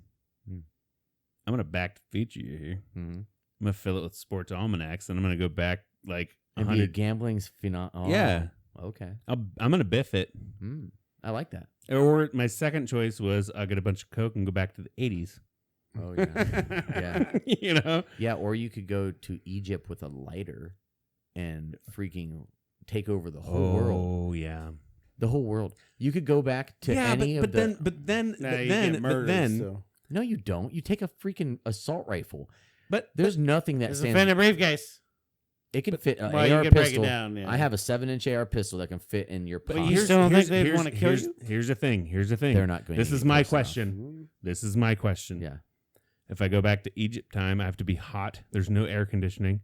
I'm gonna back feature you here. Mm-hmm. I'm gonna fill it with sports almanacs, and I'm gonna go back like and be a gambling's phenom. Oh, yeah. Okay. I'm gonna biff it. I like that. Or my second choice was I'll get a bunch of Coke and go back to the 80s. Oh, yeah. Yeah. You know? Yeah, or you could go to Egypt with a lighter and freaking take over the whole world. Oh, yeah. The whole world. You could go back to any of the... But then... No, you don't. You take a freaking assault rifle. But there's nothing that stands... It's a briefcase. It can fit an AR AR pistol. Break it down, yeah. I have a 7-inch AR pistol that can fit in your pocket. But you still don't think they'd want to kill you? Here's the thing. They're not going to. This is my question. This is my question. Yeah. If I go back to Egypt time, I have to be hot. There's no air conditioning.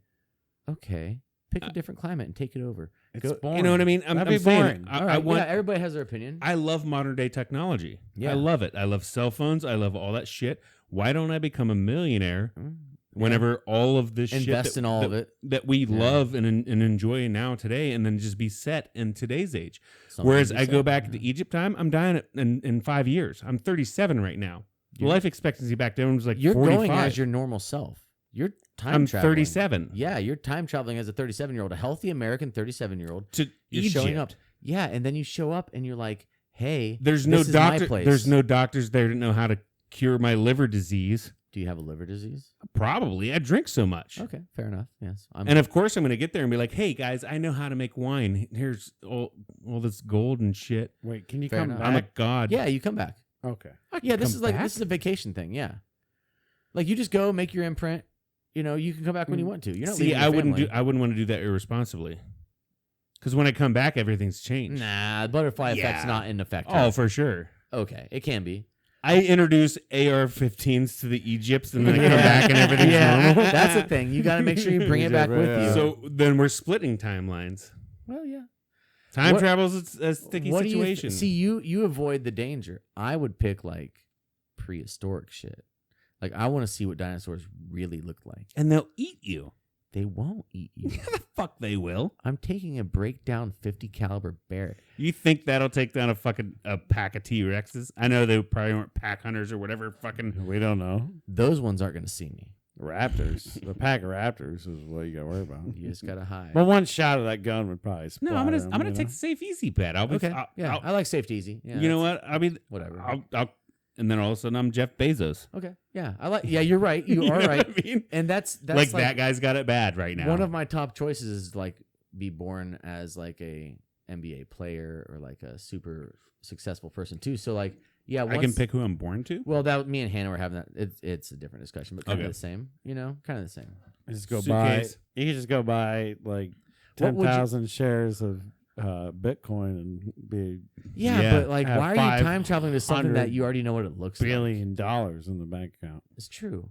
Okay. Pick a different climate and take it over. It's boring. You know what I mean? That'd be boring. I want. Yeah, everybody has their opinion. I love modern day technology. Yeah. I love it. I love cell phones. I love all that shit. Why don't I become a millionaire? Whenever all of this invest shit in all of it that we love and enjoy now today, and then just be set in today's age. Whereas I go back to Egypt time, I'm dying in 5 years. I'm 37 right now. Life expectancy back then was like you're 45. going as your normal self. You're I'm traveling. 37. Yeah, you're time traveling as a 37-year-old, a healthy American 37-year-old. To you're Egypt. showing up. Yeah, and then you show up and you're like, hey, there's no doctor. There's no doctors there to know how to cure my liver disease. Do you have a liver disease? Probably. I drink so much. Okay, fair enough. Yes. And of course, I'm going to get there and be like, hey, guys, I know how to make wine. Here's all this gold and shit. Wait, can you Fair come enough. back? I'm a god. Yeah, you come back. Okay. Yeah, this is a vacation thing. Yeah. Like you just go make your imprint. You know, you can come back when you want to. You're not leaving your family. I wouldn't want to do that irresponsibly. Because when I come back, everything's changed. Nah, the butterfly effect's not in effect. Oh, for sure. Okay, it can be. I introduce AR-15s to the Egypts, and then I come back and everything's normal. That's the thing. You got to make sure you bring it back with you. So then we're splitting timelines. Well, yeah. Time travel is a sticky situation. See, you avoid the danger. I would pick like prehistoric shit. Like I want to see what dinosaurs really look like. And they'll eat you. They won't eat you. Yeah, the fuck they will. I'm taking a breakdown 50 caliber Barrett. You think that'll take down a pack of T-Rexes? I know they probably weren't pack hunters or whatever. Fucking, we don't know. Those ones aren't going to see me. Raptors. The pack of raptors is what you got to worry about. You just got to hide. Well, one shot of that gun would probably splat I'm him, gonna take the safe easy bet. I'll be okay. I like safe easy. Yeah, you know what? I mean, whatever. And then all of a sudden I'm Jeff Bezos. Okay. Yeah. You're right. You are right. I mean? And that's like that guy's got it bad right now. One of my top choices is like be born as like a NBA player or like a super successful person too. So like, yeah, I can pick who I'm born to. Well, that me and Hannah were having that. It's a different discussion, but kind of the same. You know, kind of the same. Just go buy. You can just go buy like 10,000 shares of Bitcoin and be but like why are you time traveling to something that you already know what it looks $1 billion in the bank account? It's true,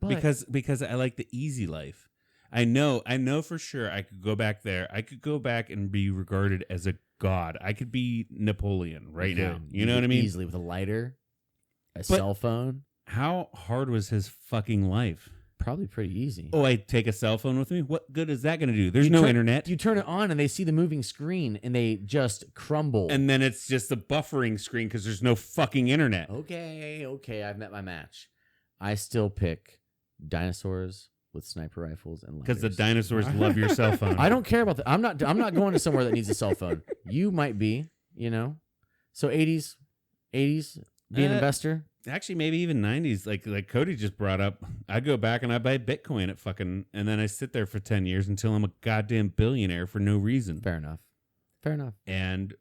but because I like the easy life. I know for sure I could go back there. I could go back and be regarded as a god. I could be Napoleon right now. You know what I mean? Easily with a lighter, cell phone. How hard was his fucking life? Probably pretty easy. Oh, I take a cell phone with me? What good is that going to do? There's no internet. You turn it on and they see the moving screen and they just crumble. And then it's just a buffering screen because there's no fucking internet. Okay, I've met my match. I still pick dinosaurs with sniper rifles and lighters. Because the dinosaurs love your cell phone. I don't care about that. I'm not going to somewhere that needs a cell phone. You might be, you know. So 80s, be an investor. Actually, maybe even 90s. Like Cody just brought up, I go back and I buy Bitcoin at fucking, and then I sit there for 10 years until I'm a goddamn billionaire for no reason. Fair enough. And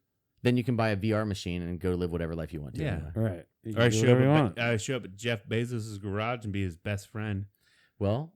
Then you can buy a VR machine and go live whatever life you want to. Yeah. anyway. Right. You Or can do whatever you want. show up at Jeff Bezos' garage and be his best friend. Well,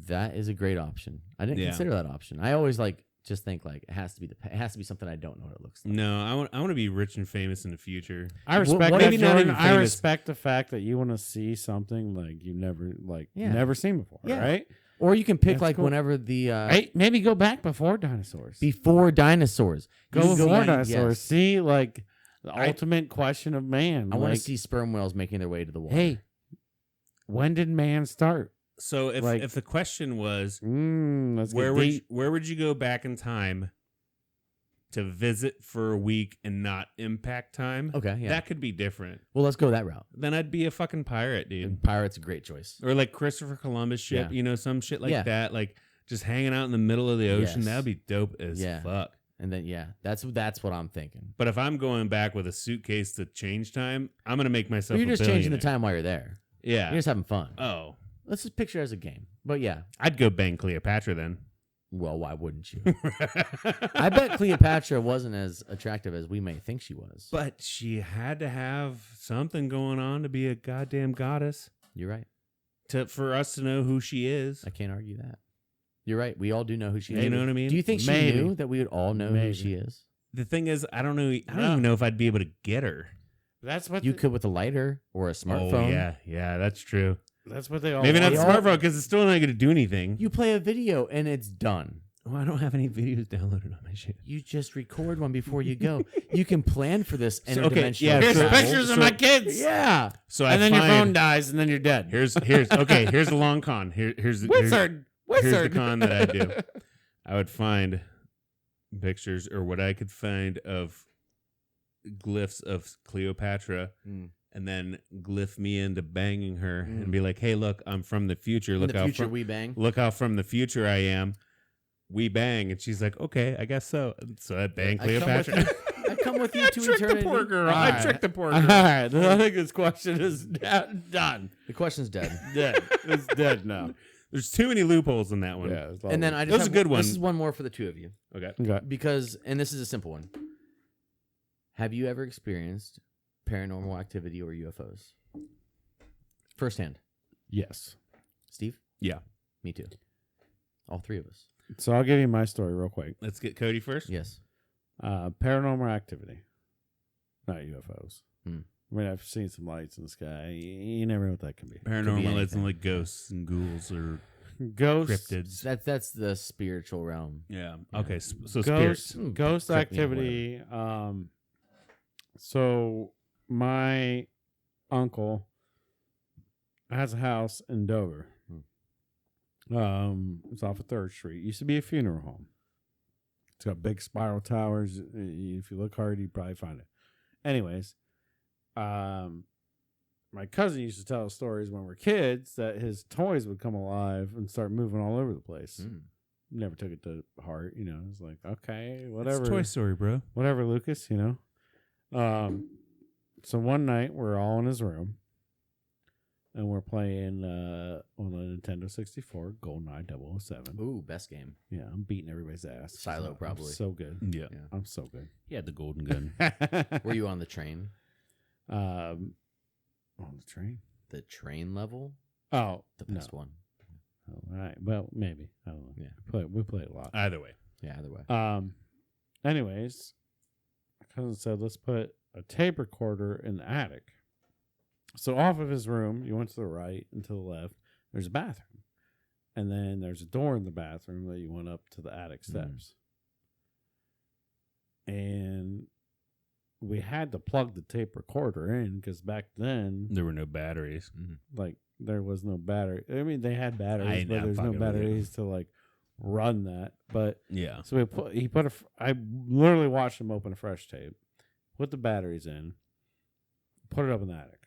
that is a great option. I didn't Yeah. consider that option. I always just think it has to be something I don't know what it looks like. No, I want to be rich and famous in the future. I respect what that, if you're not Jordan. even I famous? respect the fact that you want to see something like you never Yeah. never seen before, Yeah. right? Or you can pick That's cool. whenever the Hey, maybe go back before dinosaurs. before dinosaurs. Go You can before back- dinosaurs. yes. See, the ultimate question of man. I want to Like, see sperm whales making their way to the water. hey, when did man start? So if the question was Let's where get would deep. where would you go back in time to visit for a week and not impact time? Okay, yeah. That could be different. Well, let's go that route. Then I'd be a fucking pirate, dude. And Pirate's a great choice. Or like Christopher Columbus ship, Yeah. some shit like Yeah. that. Like just hanging out in the middle of the ocean. Yes. That would be dope as Yeah. fuck. And then that's what I'm thinking. But if I'm going back with a suitcase to change time, I'm gonna make myself. But you're a just changing the billionaire. time while you're there. Yeah. You're just having fun. Oh, Let's just picture it as a game. But yeah, I'd go bang Cleopatra then. well, why wouldn't you? I bet Cleopatra wasn't as attractive as we may think she was. But she had to have something going on to be a goddamn goddess. You're right. For us to know who she is. I can't argue that. You're right. We all do know who she is. You know what I mean? Do you think she Maybe. knew that we would all know who Maybe. she is? The thing is, I don't know. I don't No. even know if I'd be able to get her. That's what You could with a lighter or a smartphone. Oh yeah, that's true. That's what they all. Maybe not the they all- smartphone because it's still not going to do anything. You play a video and it's done. Oh, I don't have any videos downloaded on my shit. You just record one before you go. You can plan for this So, interdimensional okay, yeah, Here's so- travel. pictures of so- my kids. Yeah. So And I then your phone find dies, and then you're dead. here's okay. Here's the long con. Here's the Wizard. Here's the con that I do. I would find pictures or what I could find of glyphs of Cleopatra. Mm. And then glyph me into banging her and be like, "Hey, look, I'm from the future. In Look the how future, we bang. look how from the future I am. We bang." And she's like, "Okay, I guess so." So I bang Cleopatra. I come with you I to tricked eternity. the poor girl. All I right. tricked the poor All girl. right. I think this question is done. The question's dead. Dead. It's dead now. There's too many loopholes in that one. Yeah. it's all And then I just That was have a good one. This is one more for the two of you Okay. okay. because, and this is a simple one. Have you ever experienced paranormal activity or UFOs firsthand? Yes. Steve? Yeah. Me too. All three of us. So I'll give you my story real quick. Let's get Cody first. Yes. Paranormal activity, not UFOs. Hmm. I mean, I've seen some lights in the sky. You never know what that can be. Paranormal anything. isn't like ghosts and ghouls or Ghosts. cryptids. That's the spiritual realm. Yeah. Okay. So Ghost, spirits. ghost Correct me, activity. So my uncle has a house in Dover. It's off of 3rd Street. Used to be a funeral home. It's got big spiral towers. If you look hard, you probably find it. Anyways, my cousin used to tell us stories when we were kids that his toys would come alive and start moving all over the place. Mm. Never took it to heart, you know. It's like, okay, whatever. It's Toy Story, bro. Whatever, Lucas, you know. So one night we're all in his room and we're playing on the Nintendo 64, GoldenEye 007. Ooh, best game. Yeah, I'm beating everybody's ass. Silo, I'm probably. so good. Yeah. Yeah. I'm so good. He had the golden gun. Were you on the train? On the train? The train level? Oh, The best one. All right. Well, maybe. I don't know. Yeah. We play a lot. Either way. Yeah, either way. Anyways, my cousin said, let's put a tape recorder in the attic. So off of his room, you went to the right and to the left, there's a bathroom. And then there's a door in the bathroom that you went up to the attic steps. And we had to plug the tape recorder in because back then, There were no batteries. like, there was no battery. I mean, they had batteries, I but know, there's no fucking with you. batteries to, like, run that. But Yeah. so I literally watched him open a fresh tape, put the batteries in, put it up in the attic.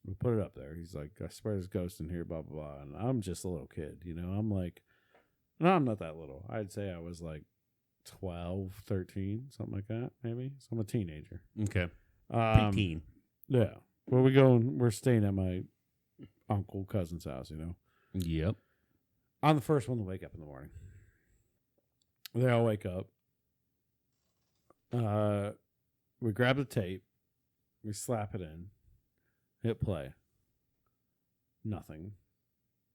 We put it up there. He's like, I swear there's ghosts in here, blah, blah, blah. And I'm just a little kid, you know? I'm like, no, I'm not that little. I'd say I was like 12, 13, something like that, maybe. So I'm a teenager. Okay. Um, yeah. Well, we're staying at my cousin's house, you know? Yep. I'm the first one to wake up in the morning. They all wake up. We grab the tape, we slap it in, hit play. Nothing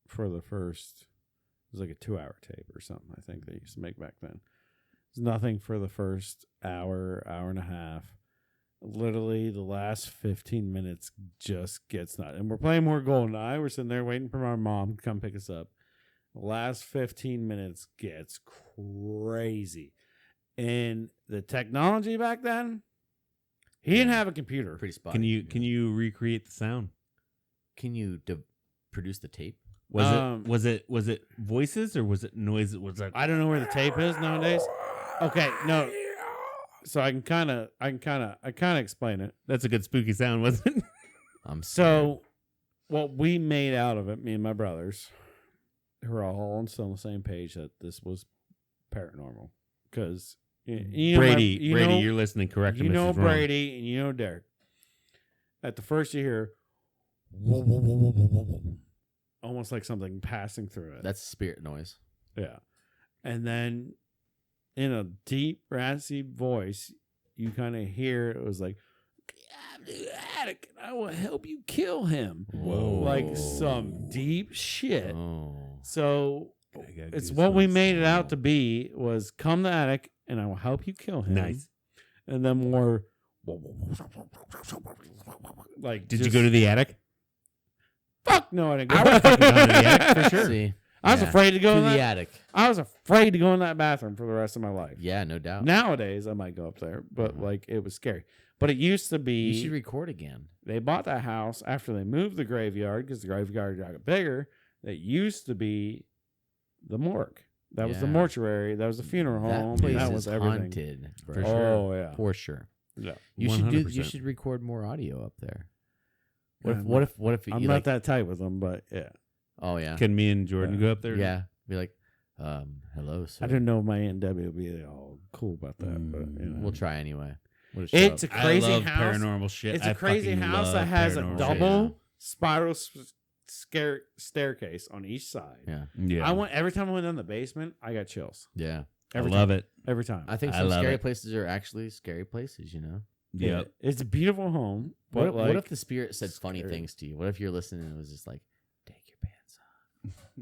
for the first. It was like a 2-hour tape or something. I think they used to make back then. There's nothing for the first hour and a half. Literally, the last 15 minutes just gets nuts. And we're playing more GoldenEye. We're sitting there waiting for our mom to come pick us up. The last 15 minutes gets crazy. And the technology back then, he didn't have a computer. Pretty spotty. Can you recreate the sound? Can you produce the tape? Was it voices or was it noise? Was that I don't know where the tape is nowadays. Okay, no. So I can kind of explain it. that's a good spooky sound, wasn't it? So what we made out of it, me and my brothers, who are all still on the same page that this was paranormal. Because Brady, you're listening correct. You know Brady and you know Derek. At the first you hear, whoa, whoa, whoa, whoa, whoa, whoa, almost like something passing through it. That's spirit noise. Yeah. And then in a deep, raspy voice, you kind of hear it was like, "I'm the attic, and I will help you kill him." Whoa. Like some deep shit. Oh. So I got it's what we goosebumps. made it out to be was come the attic, and I will help you kill him. Nice. And then more like, Did you go to the attic? fuck no, I didn't go. I would fucking go to the attic for sure. See, I was yeah. afraid to go to in the that. attic. I was afraid to go in that bathroom for the rest of my life. Yeah, no doubt. Nowadays, I might go up there, but like it was scary. But it used to be. You should record again. They bought that house after they moved the graveyard because the graveyard got bigger. That used to be the morgue. That was the Yeah. mortuary. That was the funeral home. That place That is was everything. haunted. For For sure. Oh yeah. For sure. Yeah. You should 100%. should record more audio up there. Yeah, What if I'm you not like, that tight with them, but yeah. Oh yeah. Can me and Jordan go up there? Yeah. Be like, hello, sir. I didn't know my Aunt Debbie would be all cool about that, but you know. We'll try anyway. We'll just It's show a up. I crazy love house. paranormal shit. It's I a crazy fucking house love that has a paranormal double shit. spiral staircase on each side. Yeah. shit. Yeah, Every time I went down the basement, I got chills. Yeah. Every I love time. it. Every time. I think I some love scary it. places are actually scary places, you know? Yeah, It's a beautiful home. But What like, if the spirit said funny scary. things to you? What if you're listening and it was just like, take your pants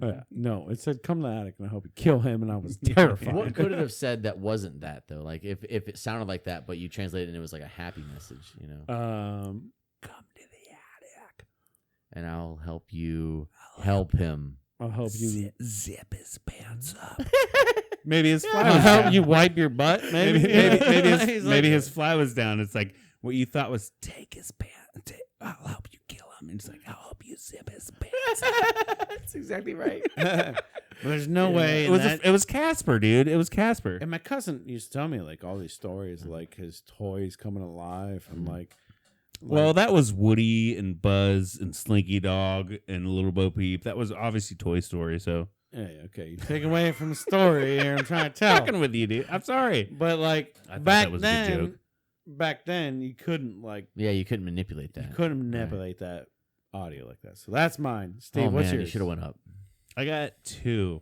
off? yeah, no, it said come to the attic and I hope you kill him, and I was terrified. What could it have said that wasn't that though? Like if it sounded like that, but you translated it and it was like a happy message, you know? Come to the attic. And I'll help you help him. I'll help you. zip his pants up. Maybe his fly I'll was help down. you wipe your butt. Maybe, He's like- maybe his fly was down. It's like what you thought was take his pants. I'll help you kill him. And it's like I'll help you zip his pants. That's exactly right. There's no way. It was Casper, dude. It was Casper. And my cousin used to tell me like all these stories, like his toys coming alive, and like. Well, that was Woody and Buzz and Slinky Dog and Little Bo Peep. That was obviously Toy Story. So Hey, okay, you take away from the story here. I'm trying to tell. fucking with you, dude. I'm sorry. But like I thought back that was a good then, joke. back then you couldn't like Yeah, you couldn't manipulate that. you couldn't manipulate that audio like that. So that's mine. Steve, Oh what's man, you yours? should have went up. I got two.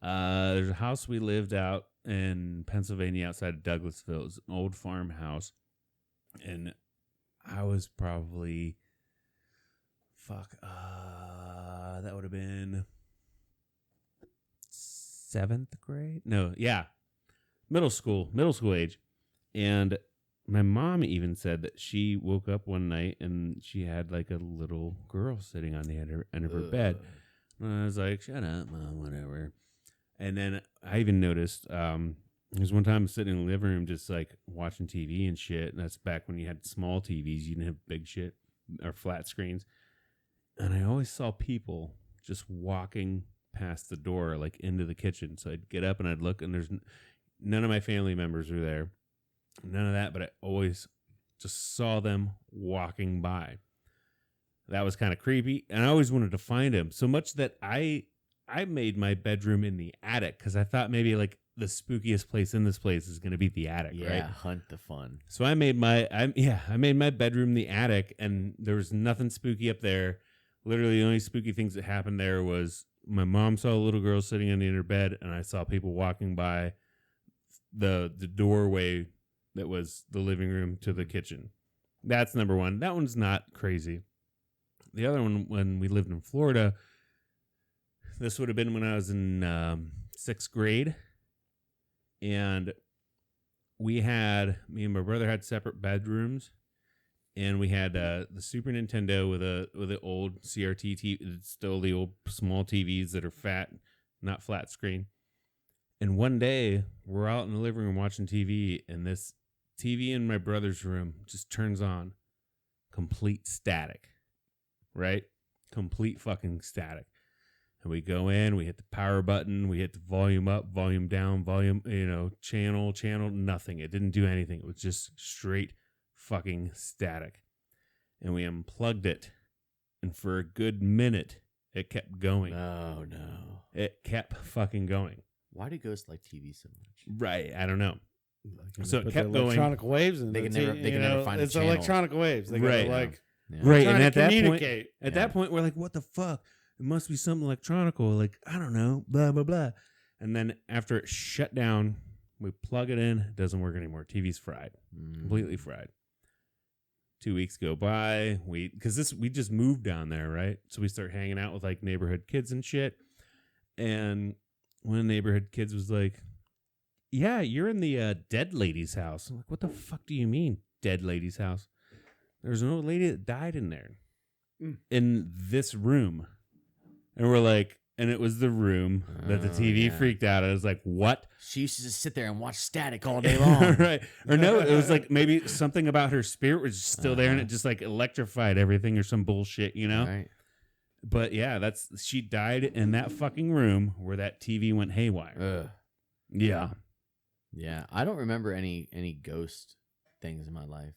There's a house we lived out in Pennsylvania outside of Douglasville. It was an old farmhouse. And I was probably, that would have been 7th grade? No, yeah. Middle school age. And my mom even said that she woke up one night and she had like a little girl sitting on the end of her bed. And I was like, shut up, Mom, whatever. And then I even noticed, there's one time sitting in the living room just like watching TV and shit. And that's back when you had small TVs. You didn't have big shit or flat screens. And I always saw people just walking past the door, like into the kitchen. So I'd get up and I'd look, and there's none of my family members were there. None of that, but I always just saw them walking by. That was kind of creepy, and I always wanted to find him. So much that I made my bedroom in the attic because I thought maybe like the spookiest place in this place is going to be the attic, Yeah, right? hunt the fun. So I made my bedroom the attic, and there was nothing spooky up there. Literally, the only spooky things that happened there was my mom saw a little girl sitting on the end of her bed, and I saw people walking by the doorway that was the living room to the kitchen. That's number one. That one's not crazy. The other one, when we lived in Florida, this would have been when I was in 6th grade. And me and my brother had separate bedrooms. And we had the Super Nintendo with an old CRT TV. It's still the old small TVs that are fat, not flat screen. And one day, we're out in the living room watching TV, and this TV in my brother's room just turns on. Complete static. Right? Complete fucking static. And we go in, we hit the power button, we hit the volume up, volume down, volume, channel, nothing. It didn't do anything. It was just straight fucking static. And we unplugged it. And for a good minute, it kept going. Oh, no. It kept fucking going. Why do ghosts like TV so much? Right. I don't know. So it Put kept the going. electronic waves, and They can never find a it's channel. electronic waves. They Right. gotta Yeah. Right. trying And to at that point, communicate. that point, we're like, what the fuck? It must be something electronical. Like, I don't know, blah, blah, blah. And then after it shut down, we plug it in. It doesn't work anymore. TV's fried. Completely fried. 2 weeks go by. We just moved down there, right? So we start hanging out with like neighborhood kids and shit. And one of the neighborhood kids was like, yeah, you're in the dead lady's house. I'm like, what the fuck do you mean, dead lady's house? There's an old lady that died in there. In this room. And we're like, and it was the room that the TV freaked out. I was like, what? She used to just sit there and watch static all day long. Right. Or no, it was like maybe something about her spirit was still there and it just like electrified everything or some bullshit, you know? Right. But yeah, she died in that fucking room where that TV went haywire. Ugh. Yeah. Yeah. I don't remember any ghost things in my life.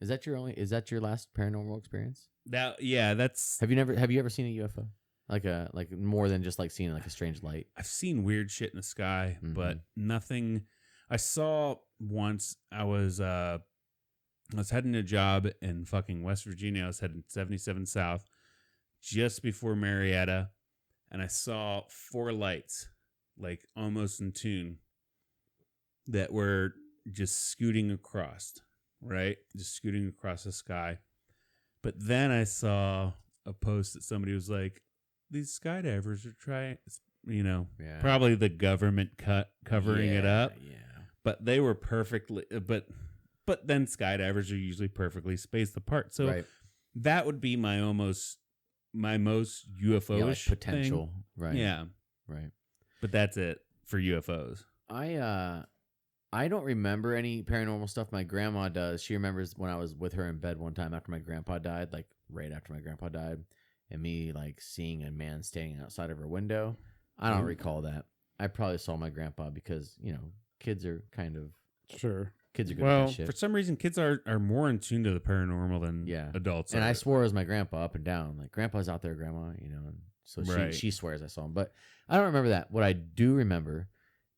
Is that your last paranormal experience? That's Have you ever seen a UFO? Like more than just like seeing like a strange light. I've seen weird shit in the sky, but nothing. I saw once. I was heading to a job in fucking West Virginia. I was heading 77 South, just before Marietta, and I saw 4 lights, like almost in tune, that were just scooting across, right? Just scooting across the sky. But then I saw a post that somebody was like, these skydivers are trying, probably the government covering it up. Yeah. But they were perfectly, but then skydivers are usually perfectly spaced apart. So that would be my most UFO-ish like potential. thing. Right. Yeah. Right. But that's it for UFOs. I don't remember any paranormal stuff. My grandma does. She remembers when I was with her in bed one time after my grandpa died, like right after my grandpa died, and me like seeing a man standing outside of her window. I don't recall that. I probably saw my grandpa because, kids are kind of kids are good at that shit. For some reason, kids are more in tune to the paranormal than adults and are. I swore it was my grandpa up and down. Like, grandpa's out there, grandma, and so she swears I saw him. But I don't remember that. What I do remember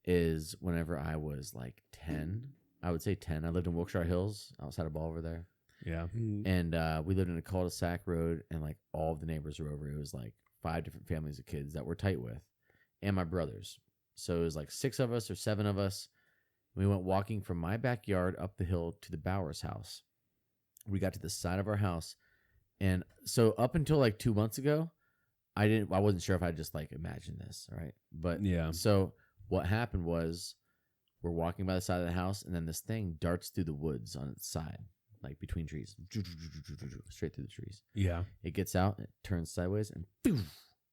is whenever I was like 10, I would say 10, I lived in Wilkshire Hills outside of Bolivar there. Yeah. And we lived in a cul-de-sac road, and like all of the neighbors were over. It was like 5 different families of kids that we're tight with, and my brothers. So it was like 6 of us or 7 of us. We went walking from my backyard up the hill to the Bowers house. We got to the side of our house, and so up until like 2 months ago, I wasn't sure if I just like imagined this, right? But so what happened was, we're walking by the side of the house, and then this thing darts through the woods on its side, like between trees, straight through the trees. Yeah. It gets out, it turns sideways, and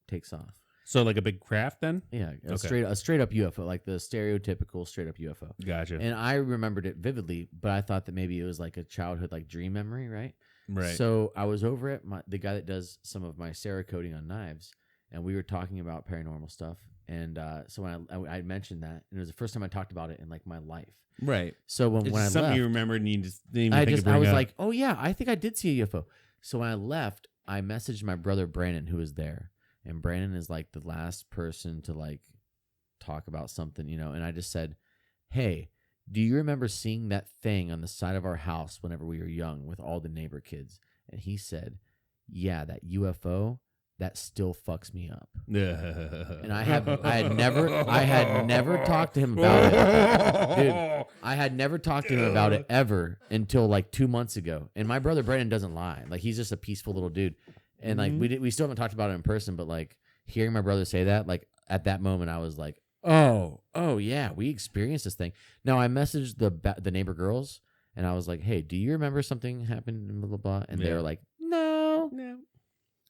takes off. So like a big craft then? Yeah, a straight up UFO, like the stereotypical straight up UFO. Gotcha. And I remembered it vividly, but I thought that maybe it was like a childhood like dream memory, right? Right. So I was over at the guy that does some of my Cerakoting on knives, and we were talking about paranormal stuff. And so when I mentioned that, and it was the first time I talked about it in like my life. Right. So when I something left, you remembered and you just didn't even think to bring I was up. like, oh yeah, I think I did see a UFO. So when I left, I messaged my brother Brandon, who was there, and Brandon is like the last person to like talk about something, and I just said, hey, do you remember seeing that thing on the side of our house whenever we were young with all the neighbor kids? And he said, yeah, that UFO, that still fucks me up. And And I had never talked to him about it. Dude, I had never talked to him about it ever until like 2 months ago. And my brother Brandon doesn't lie. Like, he's just a peaceful little dude. And like we still haven't talked about it in person, but like hearing my brother say that, like at that moment I was like, oh yeah, we experienced this thing. Now I messaged the neighbor girls and I was like, hey, do you remember something happened and blah blah blah? And they were like, no.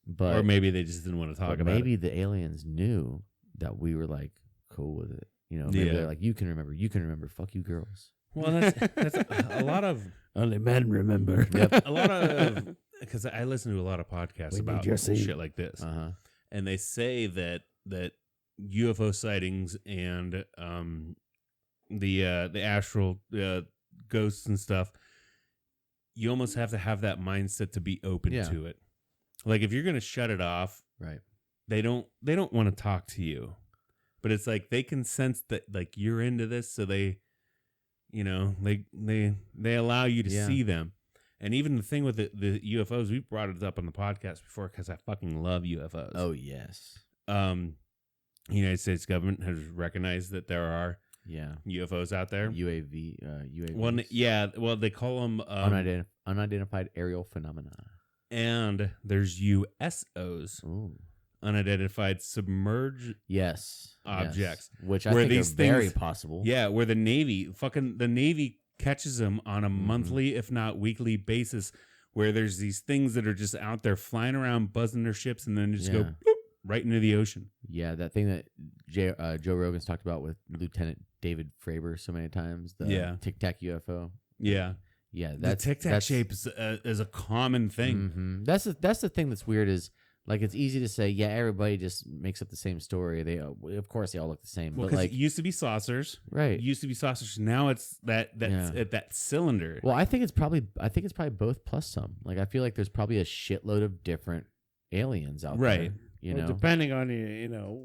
But or maybe they just didn't want to talk about maybe it. the aliens knew that we were like cool with it. You know, maybe they're like, you can remember, fuck you girls. Well, that's a lot of Only men remember. a lot of, because I listen to a lot of podcasts about shit like this, and they say that UFO sightings and the astral ghosts and stuff, you almost have to have that mindset to be open to it. Like, if you're gonna shut it off, Right? they don't want to talk to you, but it's like they can sense that like you're into this, so they, you know, they allow you to see them. And even the thing with the UFOs, we brought it up on the podcast before because I fucking love UFOs. Oh yes. The United States government has recognized that there are UFOs out there. UAVs. Well, they call them unidentified aerial phenomena. And there's USOs, unidentified submerged objects, which I think are very possible. Yeah, where the Navy catches them on a monthly, if not weekly basis, where there's these things that are just out there flying around, buzzing their ships, and then just go boop, right into the ocean. Yeah, that thing that Joe Rogan's talked about with Lieutenant David Fravor so many times. The Tic Tac UFO. Yeah. Yeah, the Tic Tac shape is a common thing. That's the thing that's weird is, like, it's easy to say, yeah, everybody just makes up the same story. They of course they all look the same. Well, but like, it used to be saucers, right? It used to be saucers. Now it's that cylinder. Well, I think it's probably both plus some. Like, I feel like there's probably a shitload of different aliens out there. You know, depending on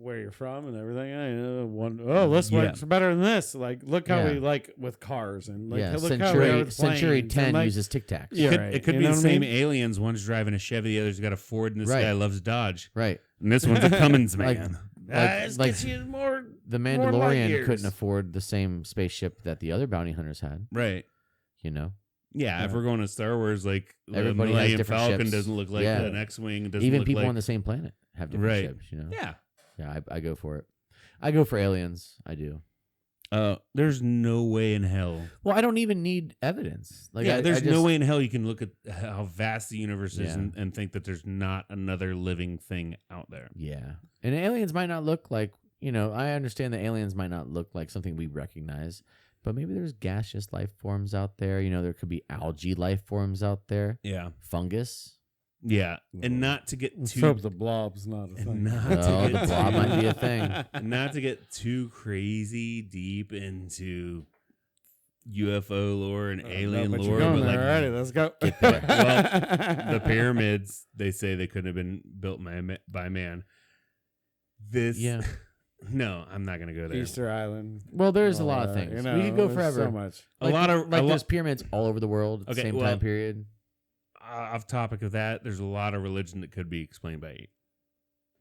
where you're from and everything. This one's better than this. Like, look how we like with cars and like look how we are with Century planes 10 and, like, uses Tic Tacs. Yeah, it could be the same aliens. One's driving a Chevy, the other's got a Ford, and this guy loves Dodge. Right. And this one's a Cummins man. Like more. The Mandalorian couldn't afford the same spaceship that the other bounty hunters had. Right. You know. Yeah, if we're going to Star Wars, like everybody has different Falcon ships. doesn't look like an X-wing. Doesn't even look people like on the same planet have different ships. You know. Yeah. I go for it. I go for aliens. I do. There's no way in hell. Well, I don't even need evidence. Like, there's no way in hell you can look at how vast the universe is and think that there's not another living thing out there. Yeah, and aliens might not look like, I understand that aliens might not look like something we recognize, but maybe there's gaseous life forms out there. There could be algae life forms out there. Yeah, fungus. Yeah, and not to get Let's too. hope the blob's not a thing. The blob might be a thing. Not to get too crazy deep into UFO lore and alien lore, but like, alrighty, let's go. Get there. Well, the pyramids, they say they couldn't have been built by man. No, I'm not gonna go there. Easter Island. Well, there's a lot of things. We could go forever. So much. There's pyramids all over the world at the same time period. Off topic of that, there's a lot of religion that could be explained by.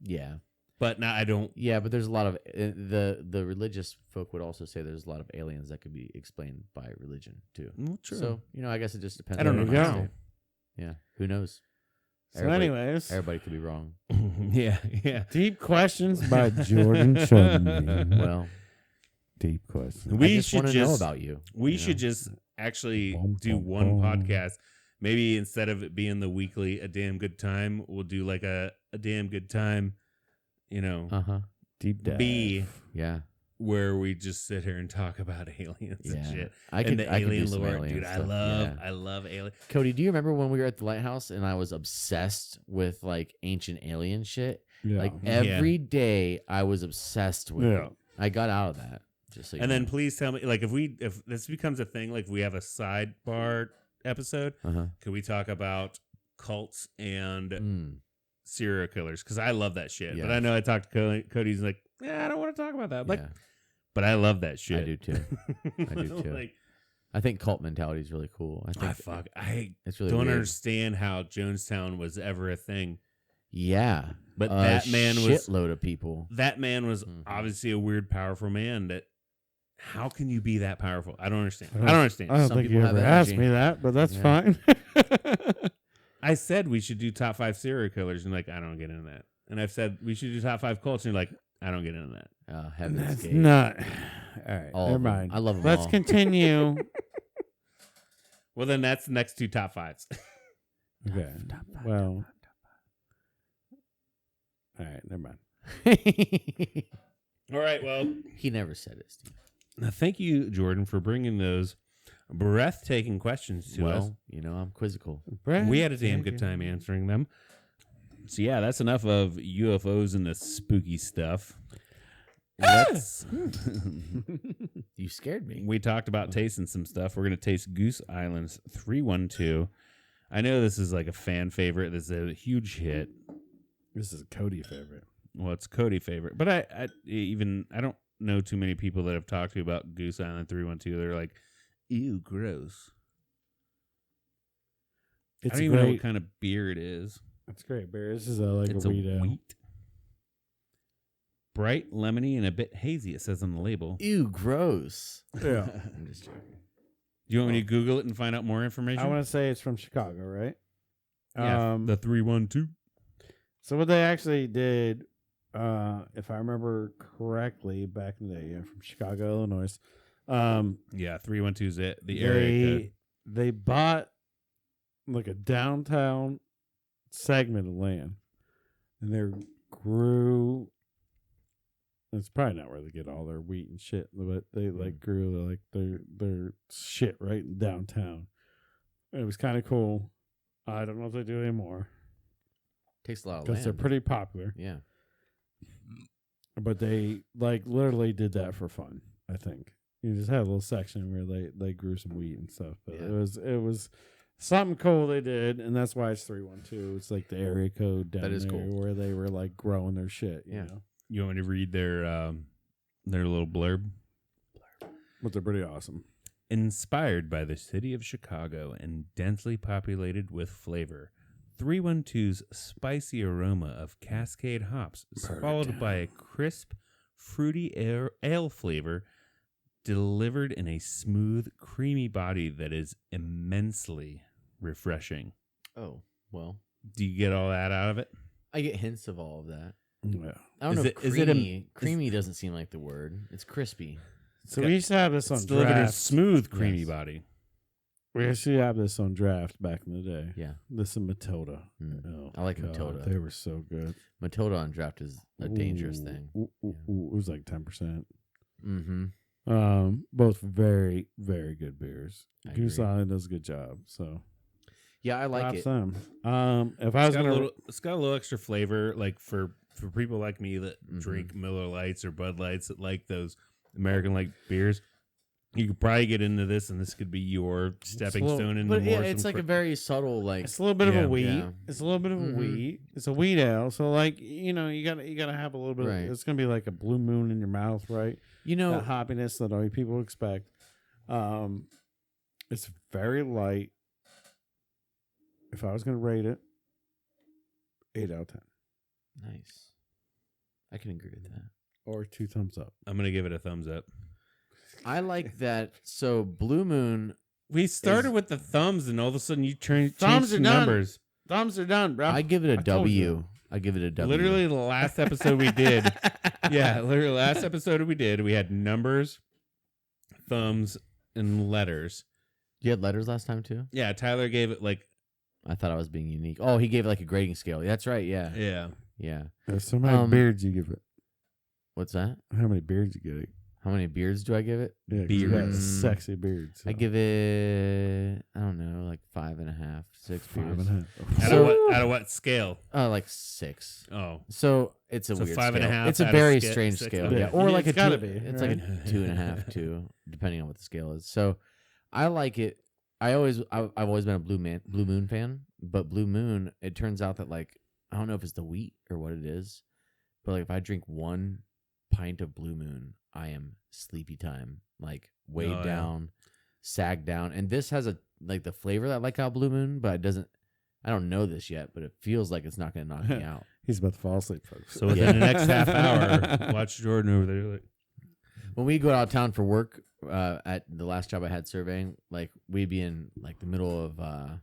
Yeah, but now I don't. Yeah, but there's a lot of the religious folk would also say there's a lot of aliens that could be explained by religion too. Well, true. So I guess it just depends. I don't know. Yeah, who knows? So anyways, everybody could be wrong. Yeah. Deep questions by Jordan Chumney. Well, deep questions. We just want to know about you. We should just actually do one podcast. Maybe instead of it being the weekly A Damn Good Time, we'll do like a Damn Good Time, deep dive. Where we just sit here and talk about aliens and shit. I could alien do some lore, alien dude. stuff. I love aliens. Cody, do you remember when we were at the lighthouse and I was obsessed with like ancient alien shit? Yeah. Like every day I was obsessed with it. I got out of that. Just so you know. Then please tell me, like, if this becomes a thing, like we have a sidebar episode, could we talk about cults and serial killers? Because I love that shit. But I know I talked to Cody's like, I don't want to talk about that. Like, but I love that shit. I do too. Like, I think cult mentality is really cool. I it's really don't weird. understand how Jonestown was ever a thing. Yeah. But that man was shitload of people. That man was obviously a weird, powerful man. That how can you be that powerful? I don't understand. I don't understand. I don't Some think people you have ever energy. asked me that, but that's Yeah. fine. I said we should do top 5 serial killers, and like I don't get into that. And I've said we should do top 5 cults, and you're like I don't get into that. Heaven's That's Gate. not. All right, All never of them. mind. I love them Let's all. continue. Well, then that's the next 2 top 5s. Okay. Well. All right, never mind. All right. Well, He never said it, Steve. thank you, Jordan, for bringing those breathtaking questions to us. Well, I'm quizzical. We had a damn good time answering them. So yeah, that's enough of UFOs and the spooky stuff. Let's. You scared me. We talked about tasting some stuff. We're gonna taste Goose Island's 312. I know this is like a fan favorite. This is a huge hit. This is a Cody favorite. Well, it's Cody's favorite, but I don't know too many people that have talked to me about Goose Island 312. They're like, ew, gross. It's I don't even know what kind of beer it is. It's great beer. This is a It's wheat a ale. wheat. Bright, lemony, and a bit hazy, it says on the label. Ew, gross. Yeah. I'm just joking. Do you want me to Google it and find out more information? I want to say it's from Chicago, right? Yeah, the 312. So what they actually did, if I remember correctly, back in the day, from Chicago, Illinois. Yeah, 312 is it. The area code. They bought like a downtown segment of land, and they grew. It's probably not where they get all their wheat and shit, but they like grew like their shit right in downtown. It was kind of cool. I don't know if they do anymore Takes a lot of because land. they're pretty popular. Yeah. But they like literally did that for fun. I think you just had a little section where they grew some wheat and stuff. But Yeah. it was something cool they did, and that's why it's 312. It's like the area code down That is there cool. where they were like growing their shit. You Yeah. know? You want me to read their little blurb? But they're pretty awesome. Inspired by the city of Chicago and densely populated with flavor, 312's spicy aroma of Cascade hops is followed by a crisp, fruity ale flavor delivered in a smooth, creamy body that is immensely refreshing. Oh, well. Do you get all that out of it? I get hints of all of that. Yeah. I don't Is know. it- If is it a- creamy. Creamy doesn't seem like the word. It's crispy. So we used to have this on It's delivered in a draft. smooth, creamy Yes. body. We used to have this on draft back in the day. Yeah. This is Matilda. Mm. Oh, I like God, Matilda. They were so good. Matilda on draft is a dangerous Ooh, thing. ooh, it was like 10%. Mm-hmm. Both very, very good beers. I Goose agree. Island does a good job. So Yeah, I like props it. to them. If I was gonna, It's got a little extra flavor, like for people like me that Mhm. drink Miller Lights or Bud Lights that like those American like beers. You could probably get into this, and this could be your stepping little- stone into But more. yeah, it's some like a very subtle, like it's a little bit Yeah. of a wheat. Yeah. It's a little bit of a Mhm. wheat. It's a wheat ale. So like you gotta have a little bit. Right. It's gonna be like a blue moon in your mouth, right? That hoppiness that all you people expect. It's very light. If I was gonna rate it, 8 out of 10, nice. I can agree with that. or 2 thumbs up. I'm gonna give it a thumbs up. I like that. So Blue Moon. We started with the thumbs, and all of a sudden you changed Thumbs the are done. numbers. Thumbs are done, bro. I give it a I told you. W. I give it a W. Literally, the last episode we did. Yeah, literally, last episode we did. We had numbers, thumbs, and letters. You had letters last time too. Yeah, Tyler gave it like I thought I was being unique. Oh, he gave it like a grading scale. That's right. Yeah. yeah. So how many Um, beards you give it? What's that? How many beards you get it? How many beards do I give it? Yeah, 'cause you got Beards. sexy beards. I give it, I don't know, like 5.5, 6 beers. 5.5. Out of what scale? Like 6. Oh, So it's a So weird 5.5 scale. It's a out of very six- strange 6, scale. okay. Yeah. Or Yeah, like it's a gotta two, be, it's right? like a 2.5, 2, depending on what the scale is. So I like it. I've always been a Blue Moon fan, but Blue Moon, it turns out that like, I don't know if it's the wheat or what it is, but like if I drink 1 pint of Blue Moon, I am sleepy time, like weighed Oh, yeah. down, sagged down. And this has a like the flavor that I like out of Blue Moon, but it doesn't I don't know this yet, but it feels like it's not going to knock me out. He's about to fall asleep, folks. So within the next half hour, watch Jordan over there. Like, When we go out of town for work, at the last job I had surveying, like we'd be in like the middle of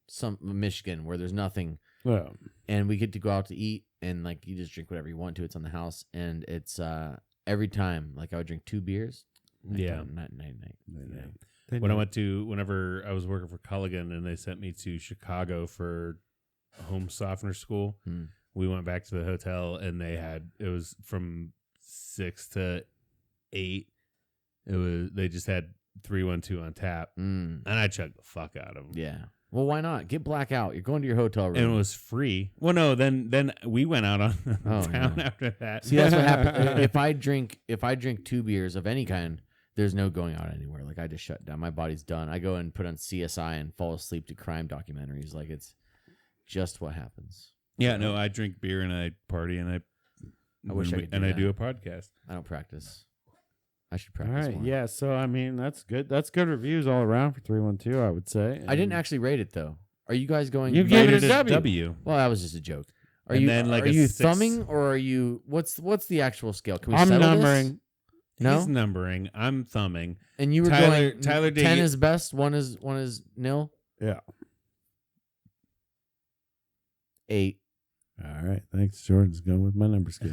some Michigan where there's nothing, Yeah. and we get to go out to eat, and like you just drink whatever you want to. It's on the house, and it's every time like I would drink 2 beers. Yeah. Night. Whenever I was working for Culligan and they sent me to Chicago for home softener school, we went back to the hotel and it was from 6 to 8. They just had 312 on tap, and I chugged the fuck out of them. Yeah. Well, why not? Get blackout. You're going to your hotel room. And it was free. Well, no, then we went out on town no. after that. See, that's what happened. If I drink 2 beers of any kind, there's no going out anywhere. Like I just shut down. My body's done. I go and put on CSI and fall asleep to crime documentaries. Like it's just what happens. Yeah, no, I drink beer and I party and I wish I could do and I that. do a podcast. I don't practice. I should All practice right. more. Yeah. So I mean, that's good. That's good reviews all around for 312. I would say. I didn't actually rate it though. Are you guys going? You gave it Rated a as W. Well, that was just a joke. Are And you then, like, are a you 6. thumbing or are you? What's the actual scale? Can we I'm settle numbering. this? No. He's numbering. I'm thumbing. And you were Tyler- going. Tyler, did 10 you- is best. One is nil. Yeah. 8. All right. Thanks, Jordan's going with my number scale.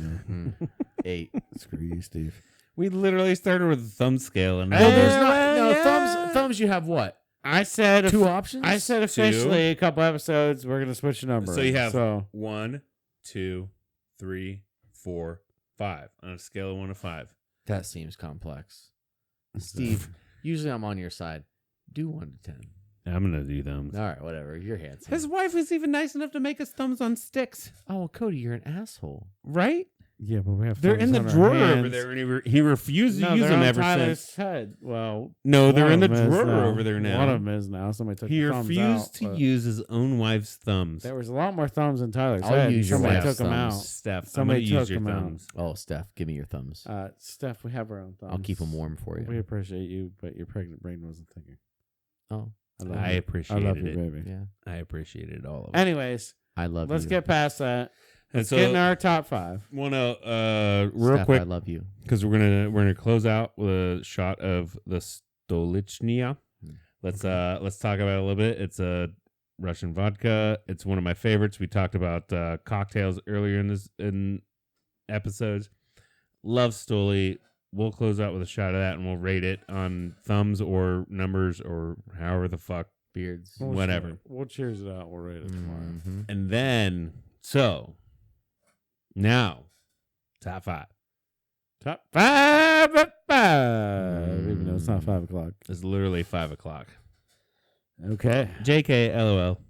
8. Screw you, Steve. We literally started with a thumb scale, and No, there's not. well, No yeah. thumbs. You have what? I said 2 options. I said officially a couple episodes we're gonna switch the number. so you have so 1, 2, 3, 4, 5 on a scale of 1 to 5. That seems complex. Steve, usually I'm on your side. Do 1 to 10. I'm gonna do thumbs. All right, whatever. You're handsome. His wife was even nice enough to make us thumbs on sticks, Oh, well, Cody, you're an asshole. right? yeah, but we have They're in thumbs the on our drawer over hands. there, and he refused No, to use they're them on ever Tyler's since. head. Well, No, they're one in the of them is drawer now. over there now. One of them is now. Somebody took He the thumbs refused out, to but use his own wife's thumbs. There was a lot more thumbs in Tyler's I'll head. use your Somebody wife's took them out. thumbs. Steph, Somebody I'm gonna use took your them out. thumbs. Oh, Steph, give me your thumbs. Steph, we have our own thumbs. I'll keep them warm for We you. appreciate you, but your pregnant brain wasn't thinking. Oh, I love I you. appreciated I love you, it. baby. yeah. I appreciated all of it. Anyways, I love let's you. get past that. And Let's get in our top 5. well, no, real Steph, quick, I love you. because we're gonna close out with a shot of the Stolichnaya. Let's talk about it a little bit. It's a Russian vodka. It's one of my favorites. We talked about cocktails earlier in episodes. Love Stoli. We'll close out with a shot of that, and we'll rate it on thumbs or numbers or however the fuck. Beards. Whatever. We'll cheers it out. We'll rate it tomorrow. Mhm. And then now top 5. Top 5 at 5. Even though it's not 5 o'clock. It's literally 5 o'clock. Okay. JK, LOL.